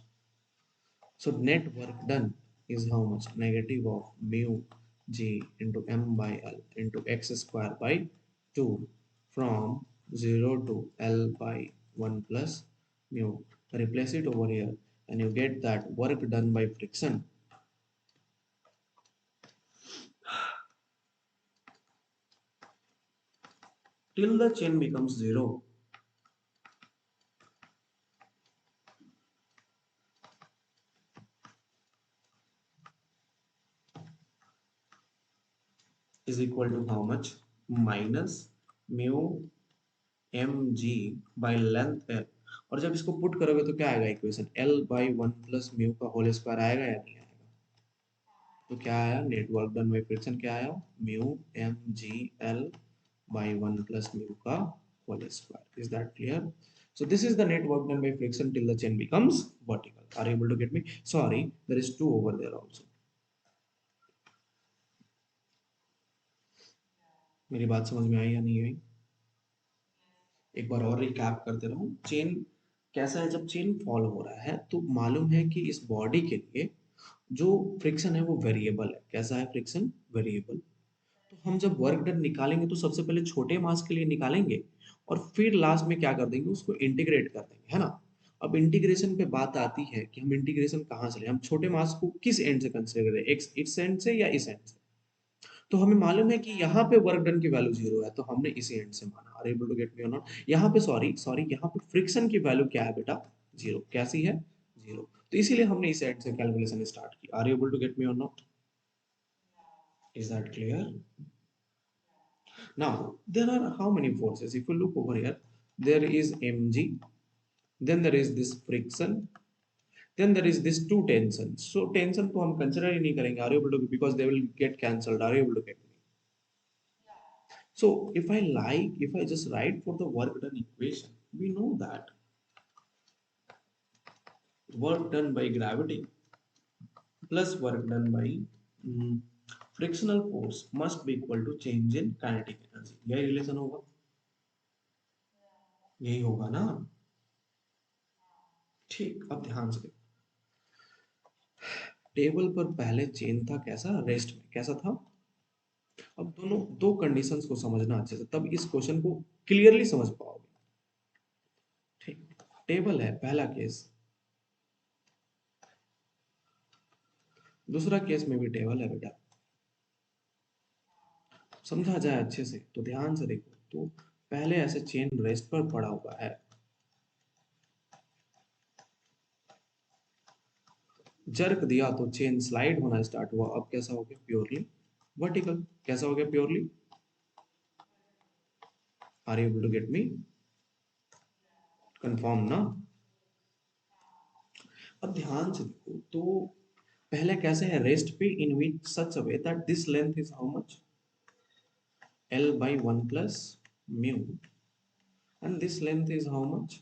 So net work done is how much? Negative of mu g into m by L into x square by 2 from 0 to L by 1 plus mu. Replace it over here and you get that work done by friction till the chain becomes 0 is equal to how much? Minus mu mg by length L. और जब इसको put करोगे तो क्या आएगा equation? L by 1 plus mu का whole square आएगा या नहीं आएगा? तो क्या आया? नेटवर्क डन बाई फ्रिक्शन क्या आया? Mu M G L by 1 plus mu का whole square. Is that clear? So this is the net work done by friction till the chain becomes vertical. Are you able to get me? Sorry, there is 2 over there also. मेरी बात समझ में आई या नहीं आई? एक बार और recap करते रहूं. चेन कैसा है? जब चेन फॉलो हो रहा है तो मालूम है कि इस बॉडी के लिए जो फ्रिक्शन है वो वेरिएबल है. कैसा है फ्रिक्शन? वेरिएबल. तो हम जब वर्क डन निकालेंगे तो सबसे पहले छोटे मास के लिए निकालेंगे और फिर लास्ट में क्या कर देंगे? उसको इंटीग्रेट कर देंगे, है ना? अब इंटीग्रेशन पे बात आती है कि हम इंटीग्रेशन कहाँ से लें? हम छोटे मास को किस एंड से कंसीडर करें? एक्स इस एंड से या इस एंड से? तो हमें मालूम है कि यहाँ पे वर्क डन की वैल्यू जीरो है तो हमने इसी एंड से माना. Are able to get me और नॉट? यहाँ पे सॉरी सॉरी यहाँ पे फ्रिक्शन की वैल्यू क्या है बेटा? जीरो. कैसी है? जीरो. तो इसीलिए हमने इस एंड से कैलकुलेशन स्टार्ट की. Are able to get me और not? Is that clear? Now, there are how many forces? If you look over here, there is mg, then there is this friction, then there is this two tension. So tension को हम consider ही नहीं करेंगे. Are you able to? Because they will get cancelled. Are you able to get me? So if I just write for the work done equation, we know that work done by gravity plus work done by mm, frictional force must be equal to change in kinetic energy. यही relation होगा. यही होगा ना? ठीक. अब ध्यान से देखो. टेबल पर पहले चेन था कैसा? रेस्ट में. कैसा था? अब दोनों दो कंडीशंस को समझना अच्छे से, तब इस क्वेश्चन को क्लियरली समझ पाओगे. ठीक. टेबल है पहला केस. दूसरा केस में भी टेबल है बेटा. समझा जाए अच्छे से तो ध्यान से देखो. तो पहले ऐसे चेन रेस्ट पर पड़ा हुआ है, जर्क दिया तो चेन स्लाइड होना स्टार्ट हुआ. अब कैसा हो गया? Purely vertical. कैसा हो गया? Purely. Are you able to get me? Confirm ना? अब ध्यान से देखो. तो पहले कैसे है? रेस्ट पे in which such a way that this length is how much? L by 1 plus mu, and this length is how much?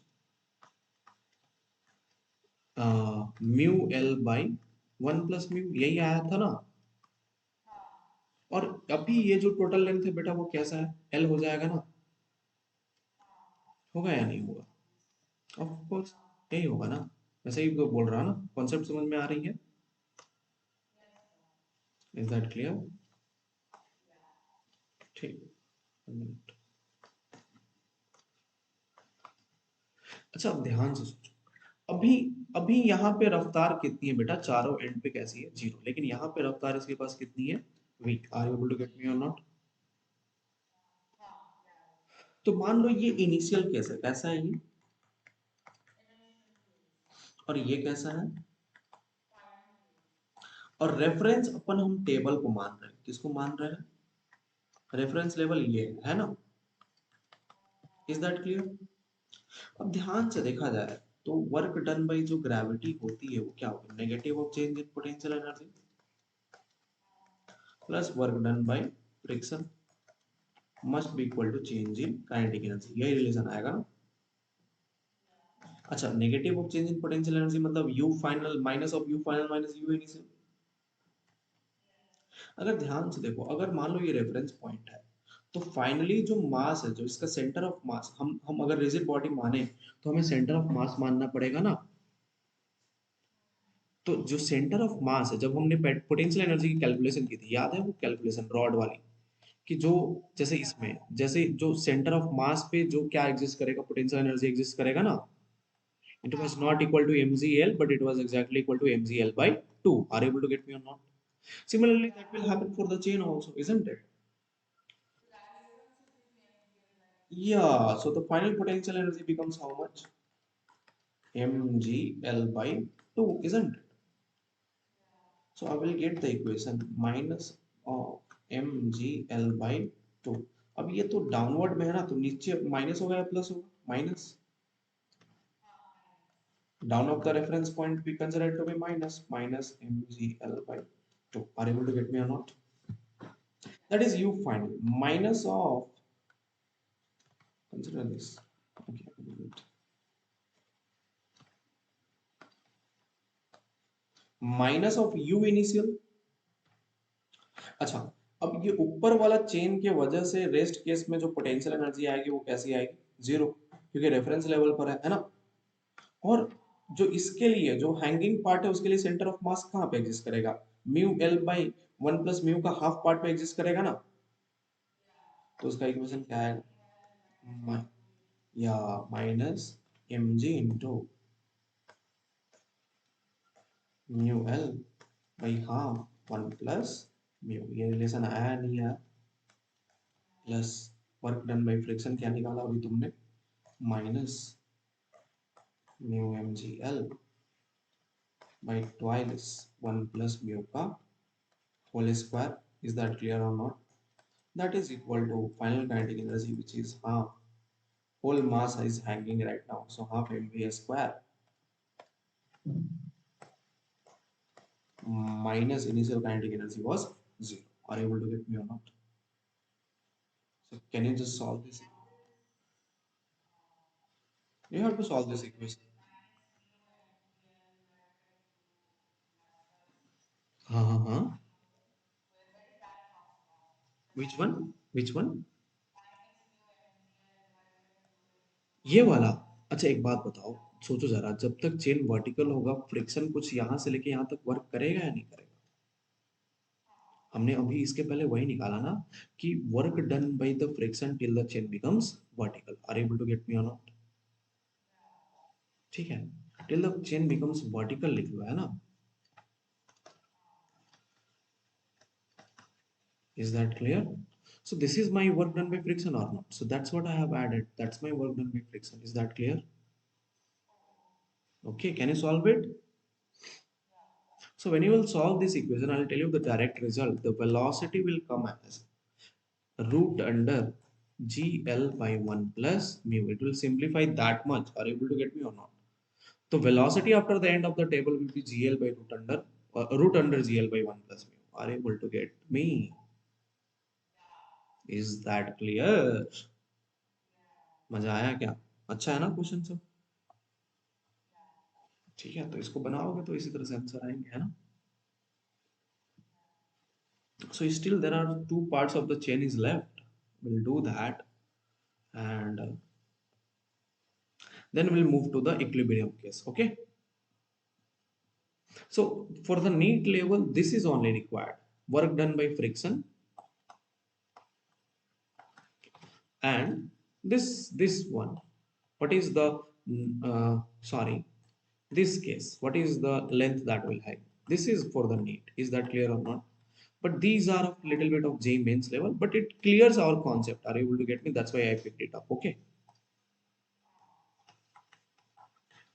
Mu L by 1 + mu, यही आया था ना। हाँ और अभी ये जो टोटल लेंथ है बेटा वो कैसा है, एल हो जाएगा ना। हाँ होगा या नहीं होगा? ऑफ कोर्स हाँ। यही होगा ना। मैं सही तो बोल रहा ना, कॉन्सेप्ट समझ में आ रही है? Yes sir. Is that clear? या ठीक। one minute। अच्छा अब ध्यान से सोचो, अभी अभी यहाँ पे रफ्तार कितनी है बेटा, चारों एंड पे कैसी है, जीरो, लेकिन यहाँ पे रफ्तार इसके पास कितनी है, V. Are you able to get G. Me और नॉट? हाँ या तो मान लो ये इनिशियल केस है, कैसा है ये, इनिशियल फेज। और ये कैसा है, फाइनल फेज। और रेफरेंस अपन हम टेबल को मान रहे हैं, किसको मान रहे हैं, रेफरेंस लेवल ये है ना। Is that clear? अब ध्यान से देखा जाए तो वर्क डन बाई जो ग्रेविटी होती है वो क्या होगी, negative of change in potential energy plus work done by friction must be equal to change in kinetic energy, यही रिलेशन आएगा ना। अच्छा, negative of change in potential energy मतलब U final minus of U final minus U initial. अगर ध्यान से देखो, अगर मान लो ये रेफरेंस पॉइंट है, तो फाइनली जो मास है, जो इसका सेंटर ऑफ मास, हम अगर रिजिड बॉडी माने तो हमें सेंटर ऑफ मास मानना पड़ेगा ना। तो जो सेंटर ऑफ मास है, जब हमने पोटेंशियल एनर्जी की कैलकुलेशन की थी, याद है वो कैलकुलेशन रॉड वाली, कि जो जैसे या इसमें जैसे जो सेंटर ऑफ मास पे जो क्या एग्जिस्ट करेगा, पोटेंशियल एनर्जी एग्जिस्ट करेगा ना, it was हाँ not equal to mgl but it was exactly equal to mgl by 2, are you able to get me or not? Similarly या that will happen for the chain also, isn't it? तो that difference will be mgl by 2। Yeah, so the final potential energy becomes how much, mgl by 2, isn't it? या So I will get the equation minus of mgl by 2। अब ये तो downward में है ना, तो नीचे माइनस होगा या प्लस होगा, माइनस। हाँ minus. Down of the reference point we consider it to be minus mgl by 2, are you able to get me or not? या That is u final minus of, consider this, okay, minus of u initial। अच्छा, अब ये ऊपर वाला chain के वजह से rest case में जो पोटेंशियल एनर्जी आएगी वो कैसी आएगी, जीरो, क्योंकि रेफरेंस लेवल पर है ना। और जो इसके लिए जो हैंगिंग पार्ट है उसके लिए सेंटर ऑफ मास कहाँ पे एग्जिस्ट करेगा, म्यू एल बाई 1 + म्यू का हाफ पार्ट पे एग्जिस्ट करेगा ना। या तो उसका इक्वेशन क्या है, mgl minus mg। या minus M G into mu L by half 1 + mu, ये रिलेशन आया नहीं आया, plus work done by friction क्या निकाला अभी तुमने, minus mu M G L by twice 1 + mu का whole square. Is that clear और not? That is equal to final kinetic energy, which is half, whole mass is hanging right now, so half mv square minus initial kinetic energy was 0, are you able to get me or not? So can you just solve this? यहाँ पे You have to solve so this it will equation। be minus mu mgl divided by 2 plus हाँ हाँ हाँ। where did that come from? The which minus one which one? minus mu mgl divided by 2 into ये half वाला? of अच्छा एक बात बताओ, yeah सोचो जरा, जब तक चेन वर्टिकल होगा फ्रिक्शन कुछ यहाँ से लेके यहाँ तक वर्क करेगा या नहीं करेगा? हाँ हमने अभी इसके पहले वही निकाला ना, कि work done by the friction till the chain becomes vertical, are able to get me और नॉट? yeah ठीक है, till the chain becomes vertical लिख लो, है ना। हाँ is that clear? So this is my work done yeah by friction or not, so that's what I have added, that's my work done by friction, is that clear? oh Okay, can you solve it? yeah So when you will solve this equation, I'll tell you the direct result, the velocity will come as root under gl by 1 plus mu, it will simplify that much, are you able to get me or not? So velocity after the end of the table will be gl by root under gl by 1 plus mu, are you able to get me? yeah Is that clear? yeah मजा आया क्या? अच्छा है ना question सब? yeah ठीक है, तो इसको बनाओगे तो इसी तरह से आंसर आएंगे, है ना? So still there are two parts of the chain is left. We'll do that, and then we'll move to the equilibrium case. Okay. So for the NEAT level, this is only required. Work done by friction, and this one. What is the sorry? This case. What is the length that will have? This is for the NEAT. Is that clear or not? But these are a little bit of J mains level, but it clears our concept. Are you able to get me? That's why I picked it up. Okay.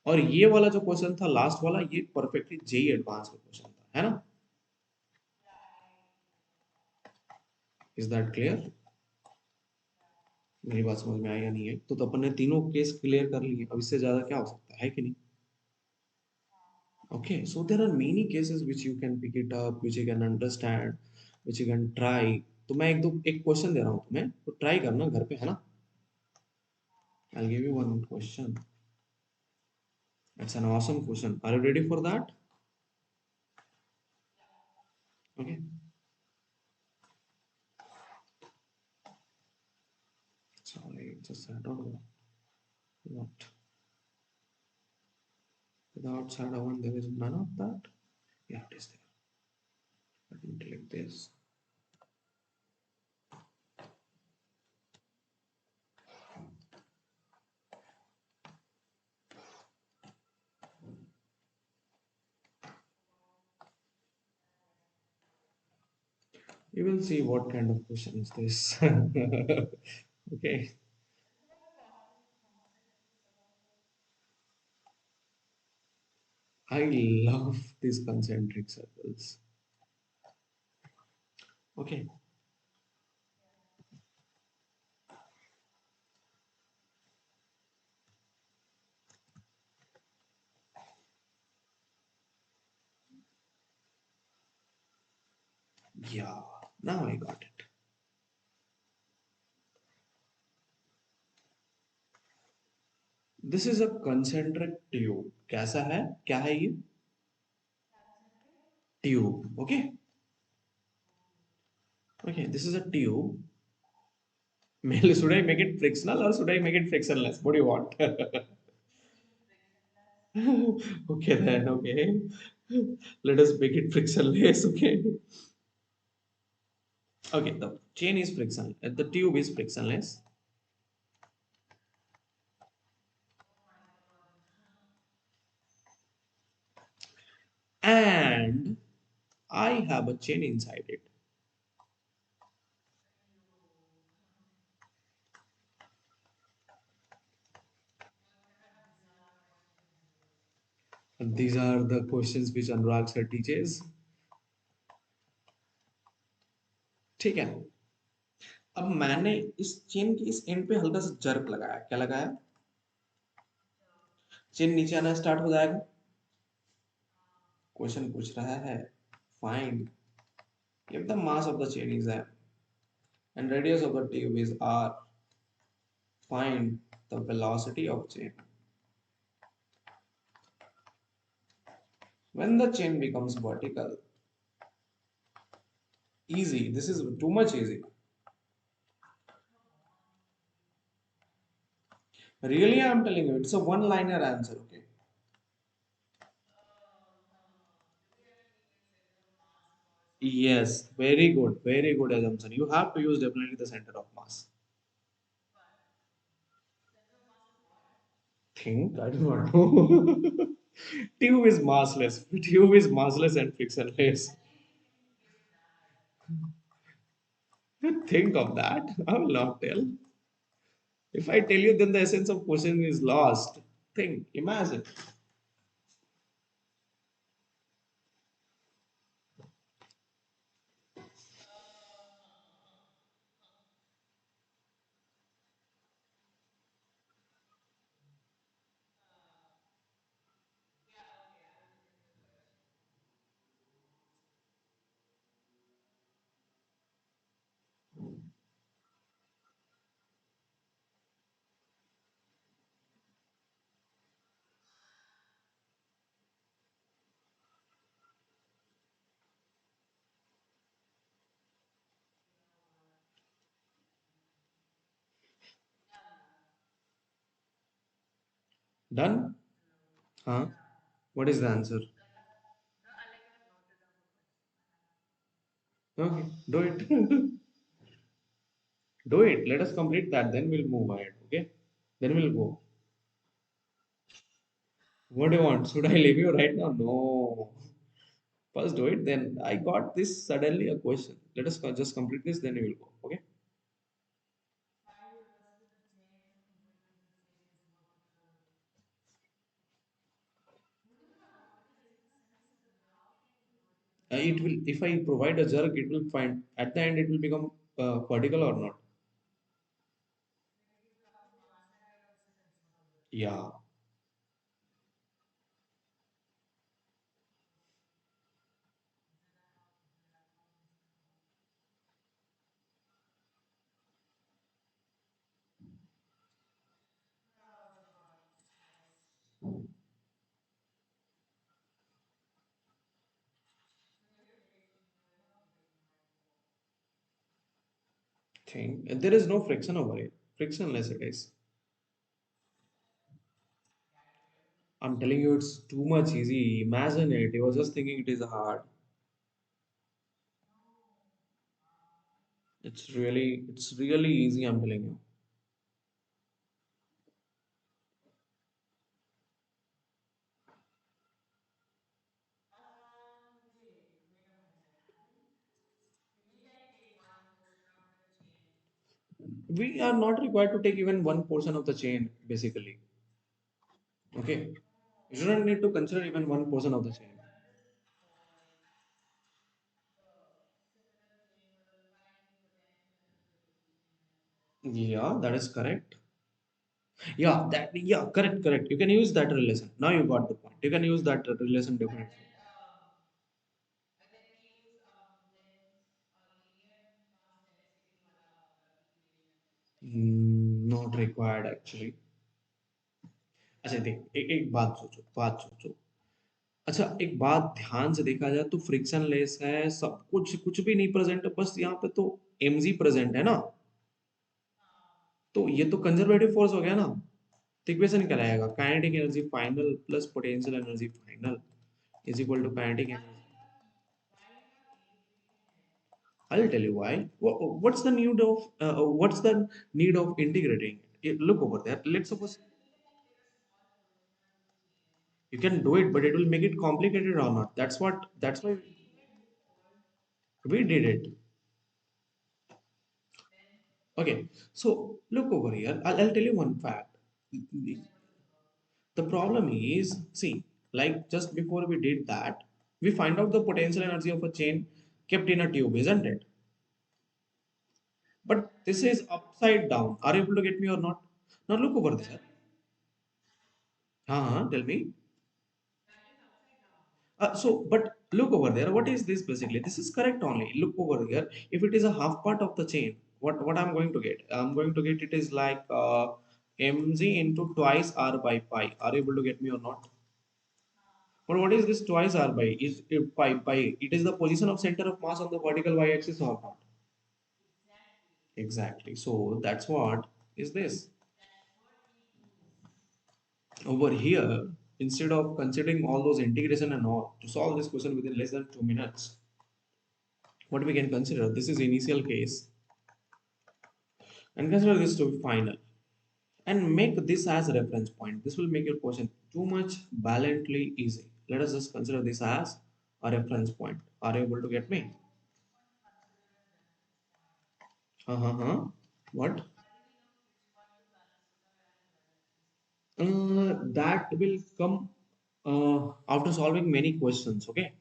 और ये वाला जो question था last वाला, ये perfectly JEE advance का question था, है ना? Yeah, I remember that. Is that clear? Yeah. मेरी बात समझ में आई या नहीं है? तो अपन ने तीनों केस क्लियर कर लिए, अब इससे ज्यादा क्या हो सकता है कि नहीं? Okay, so there are many cases which you can pick it up, which you can understand, which you can try. तो मैं एक क्वेश्चन दे रहा हूँ तुम्हें, तो ट्राई करना घर पे, है ना? I will give you one question. It's an awesome question. Are you ready for that? Yeah. Okay. Sorry, just I don't know what. Without shadow one, there is none of that. Yeah, it is there. Let me click this. You will see what kind of question is this. Okay. What concept is about it? I love these concentric circles. Okay. Yeah. Yeah. Now I got it. This is a concentric tube. कैसा है? क्या है ये? Concentric? Tube. Okay. Okay. Okay. This is a tube. Should I make it frictional or should I make it frictionless? What do you want? Frictionless? Okay then. Okay. Let us make it frictionless. Okay. Okay, the chain is friction, the tube is frictionless, Oh my god. and I have a chain inside it. You. What kind of bizarre question is this? And these are the questions which Anurag sir teaches. ठीक है. अब मैंने इस chain की इस and पे हल्का सा जर्क लगाया. क्या लगाया? Sure. चेन नीचे आना स्टार्ट हो जाएगा. Uh, क्वेश्चन पूछ रहा है, find if the mass of the chain is m and radius of the tube is r, find the velocity of chain when the chain becomes vertical. Easy. This is too much easy. come on. Really, I'm telling you, it's a one-liner answer. Okay. Do we have to use center of mass for something? Yes, very good assumption. You have to use definitely the center of mass. But center of mass of what? Think I do not know. Tube is massless. Tube is massless and frictionless. I didn't even get that. Think of that. I will not tell. If I tell you, then the essence of question is lost. Think. Imagine. Uh, yeah, okay, I will look into the question. Done? Huh? Yeah. What is the answer? Like I have, no, I like I've noted down the question. I have Okay, do it. Do it. Let us complete that. Then we'll move ahead. Okay. Then we'll go. What do you want? Should I leave you right now? No. First do it. Then I got this suddenly a question. Let us just complete this. Then we will go. Okay. find the velocity of the chain when the chain is vertical. What is the sense of the how can it be vertical? It will. If I provide a jerk, it will find at the end. It will become vertical or not. Like it will come from one side or it's a conserved over it. Yeah. Then how is the how? Oh God, Christ. Maybe a friction. We're not breaking my fall. Thing. There is no friction over it. Frictionless it is. That clear? I'm telling you, it's too much easy. Imagine it. I was just thinking it is hard. No. It's really easy. I'm telling you. Wait a minute. We like take one portion of the chain. We are not required to take even one portion of the chain, basically. Okay. You No. shouldn't need to consider even one portion of the Let chain. me run this forward. The similar chain will find the potential energy of the chain as well. Yeah, that is correct. Yeah, correct. You can use that relation. Now you got the point. You can use that relation And differently. then we use linear mass density wala equation. Not required actually. अच्छा देख एक बात सोचो अच्छा एक बात ध्यान से देखा जाए तो फ्रिक्शन लेस है सब कुछ भी नहीं प्रेजेंट है बस यहाँ पे तो mg प्रेजेंट है ना हाँ तो ये तो कंजर्वेटिव फोर्स हो गया ना तो इक्वेशन क्या रहेगा kinetic energy final plus potential energy final is equal to kinetic why energy we not why we not integrating it? I'll tell you why. What's the need of integrating it? Look over there. Let's suppose We can like take a small portion of the chain. you can do it, but it will make it complicated or not. That's why We do it before, we did it. then Okay, so look over here. I'll tell you one fact. then what is the problem? The problem is, see, like just before we did that, we find out the potential energy of a chain kept in a tube, isn't it? But Yeah. this is upside down. Are you able to get me or not? Now look over That there. is Tell me. that is upside down. But look over there. What is this basically? This is correct only. Look over here. If it is a half part of the chain, what I'm going to get? I'm going to get it is like mg into twice r by pi. Are you able to get me or not? हाँ But what is this twice r by? Is pi? It is the position of center of mass on the vertical y-axis or not? exactly. Exactly. So that's what is this. That's what we use. Over here, instead of considering all those integration and all to solve this question within less than 2 minutes, what we can consider this is initial case and consider this to be final and make this as a reference point. This will make your question too much valiantly easy. Let us just consider this as a reference point. Are you able to get me? Which one to consider as reference point? What? How do we know which one to consider as reference point? That will come after solving many questions. Okay,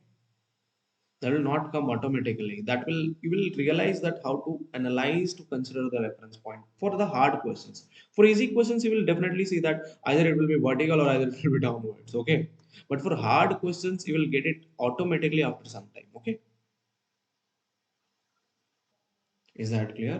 that will not come automatically. That will you will realize that how to analyze to consider the reference point for the hard questions. For easy questions you will definitely see that either it will be vertical or either it will be downwards. Okay, but for hard questions you will get it automatically after some time. Okay, is that clear?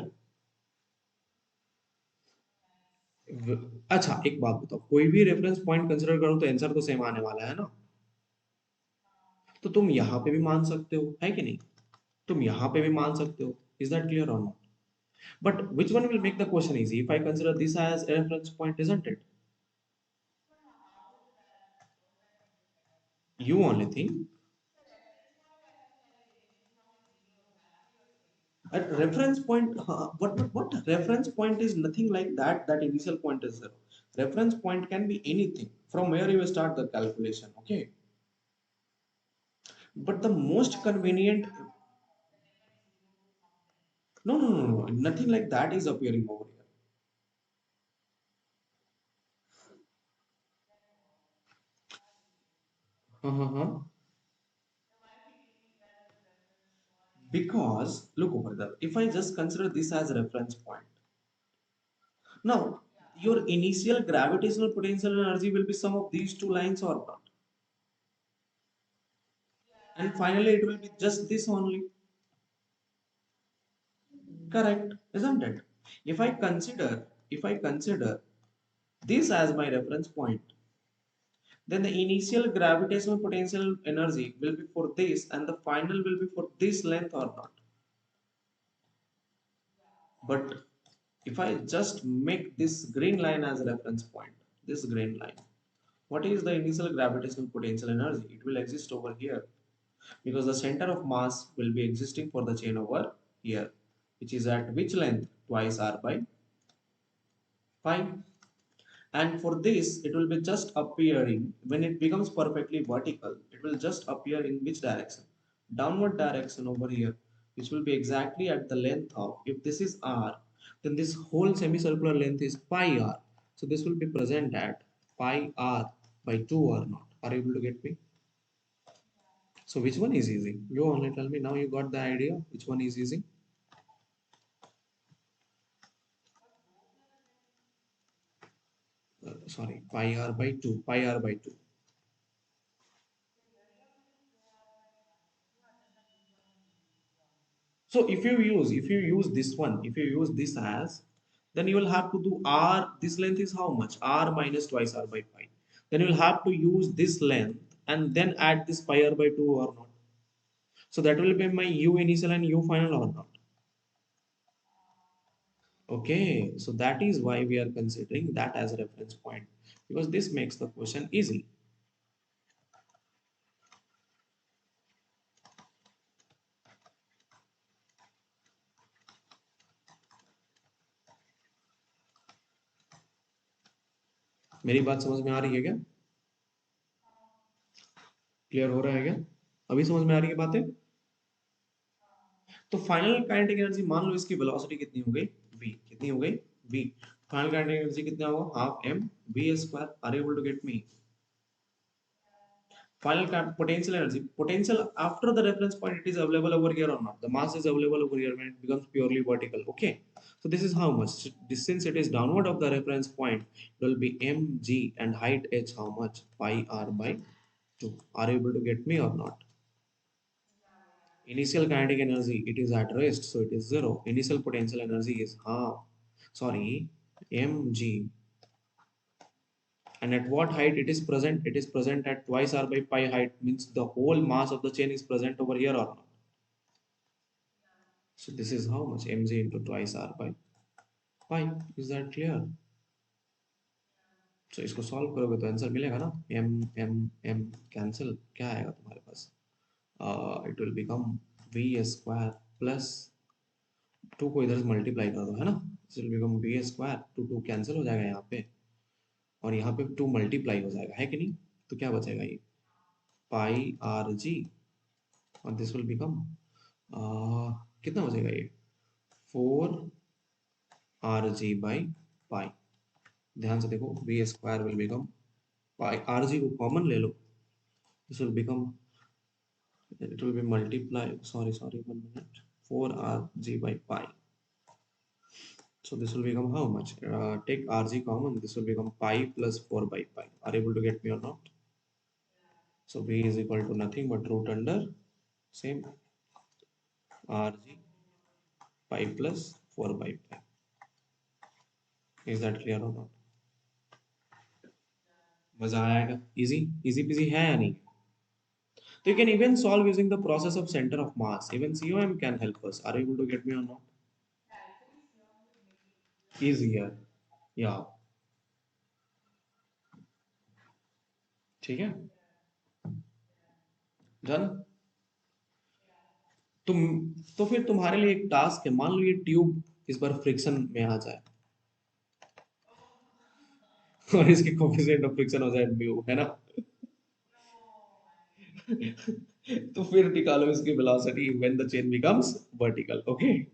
Yes. अच्छा एक बात बताओ कोई भी reference point consider करो तो answer तो same आने वाला है ना हाँ तो तुम यहाँ पे भी मान सकते हो है कि नहीं तुम यहाँ पे भी मान सकते हो इज दैट क्लियर और not But which one will make the question easy? If I consider this as a reference point, isn't it? You only think. So reference point I have to calculate. It is not like zero or exactly you're saying. A reference point, what reference point is nothing like that. That initial point is zero. Reference point can be anything from where you start the calculation. Okay, but the most Yeah, so it convenient. cannot remain zero to something. No, no, no, no. Nothing like that is appearing over here. Then what? Why we do? Uh-huh. Then why we treating that as a reference point? Because look over there. If I just consider this as a reference point, now Yeah. your initial gravitational potential energy will be sum of these two lines or not, Yeah, and but finally it will be then just this only. Correct, isn't it? If I consider, if I consider this as my reference point, then the initial gravitational potential energy will be for this, and the final will be for this length or not. yeah, But if I just make this green line as a reference point, this green line, what is the initial gravitational potential energy? It will exist over here because the center of mass will be existing for the chain over here, which is at which length? Twice r by pi. And for this, it will be just appearing when it becomes perfectly vertical. It will just appear in which direction? Downward direction over here, which will be exactly at the length of, if this is r, then this whole semicircular length is pi r. So this will be present at pi r by 2 or not. Are you able to get me? yeah. So which one is easy? You only tell me. Now you got the idea. Which one is easy? But both are the same. Sorry, pi r by 2. Pi r by 2. Yeah, here you have written 4 hour by 5. I don't understand which one is easy, to be honest. So if you use this one, if you use this as, then you will have to do r. This length is how much? R minus twice r by pi. Then you will have to use this length and then add this pi r by 2 or not. So that will be my u initial and u final or not. Okay, so that is why we are considering that as a reference point, because this makes the question easy. मेरी बात समझ में आ रही है क्या? Clear हो रहा है क्या? अभी समझ में आ रही है बातें? तो फाइनल काइनेटिक एनर्जी मान लो इसकी वेलोसिटी कितनी हो गई? v। कितनी हो गई? v। फाइनल काइनेटिक एनर्जी कितना होगा? Half m v square. Are able to get me? Final potential energy, potential after the reference point, it is available over here or not? The mass is available over here when it becomes purely vertical. Okay, so this is how much. Since it is downward of the reference point, it will be mg, and height h how much? Pi r by 2. Are you able to get me or not? Yeah, yeah, I got Initial kinetic energy, it is at rest, so it is zero. Initial potential energy is half, sorry, mg. And at what height it is present? It is present at twice r by pi height, means the whole mass of the chain is present over here or not? yeah, So this is how much? Mg into twice r by pi. Is that clear? yeah, So इसको solve करोगे तो answer मिलेगा ना? m m m cancel, क्या आएगा तुम्हारे पास? It will become v square plus 2 को इधर से मल्टीप्लाई कर दो, है ना? It will become v square, 2 cancel हो जाएगा यहाँ पे, और यहाँ पे 2 मल्टीप्लाई हो जाएगा, है कि नहीं? तो क्या बचेगा? ये पाई आर जी, और दिस विल बिकम कितना बचेगा ये? 4 rg by पाई। ध्यान से देखो, V square will become pi, R G को कॉमन ले लो, this will become, it will be multiply, sorry 1 minute, 4 rg by pi. So this will become how much? Take rg common, this will become pi plus 4 by pi. Are you able to get me or not? yeah. So v is equal to nothing but root under same rg pi plus 4 by pi. Is that clear or not? Yeah. मजा आएगा? Easy, easy peasy है या नहीं? So you can even solve using the process of center of mass. Even COM can help us. Are you able to get me or not? Yeah, actually, Sion would make it easier for me. Easier. Yeah. ठीक है? Yeah, yeah. Done. Yeah. तुम तो फिर तुम्हारे लिए एक task है, मान लो ये ट्यूब इस बार फ्रिक्शन में आ जाए Oh, और इसकी कोफिशिएंट ऑफ फ्रिक्शन हो जाए म्यू, है ना? no, man. तो फिर निकालो इसकी velocity when the chain becomes vertical, okay? And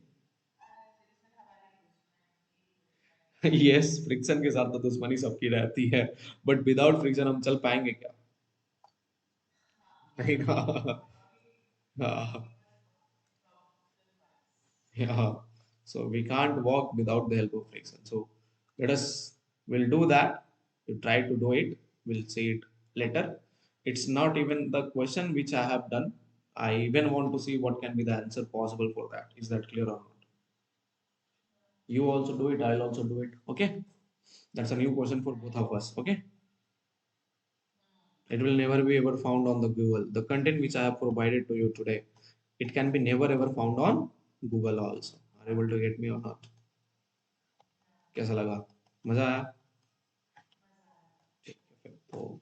friction हमारी दुश्मन ही दुश्मन है। यस, फ्रिक्शन के साथ तो दुश्मनी सबकी रहती है, बट विदाउट फ्रिक्शन हम चल पाएंगे क्या? हाँ, नहीं ना। अभी हाँ, even from still max. yeah. So we can't walk without the help of friction. So let us, we'll do that. We try to do it. We'll see it later. It's not even the question which I have done. I even want to see what can be the answer possible for that. Is that clear or not? You also do it. I'll also do it. Okay. That's a new question for both of us. Okay. It will never be ever found on the Google. The content which I have provided to you today, it can be never ever found on Google also. Are you able to get me or not? Yeah, कैसा लगा? मजा आया? मजा आया। ठीक है फिर तो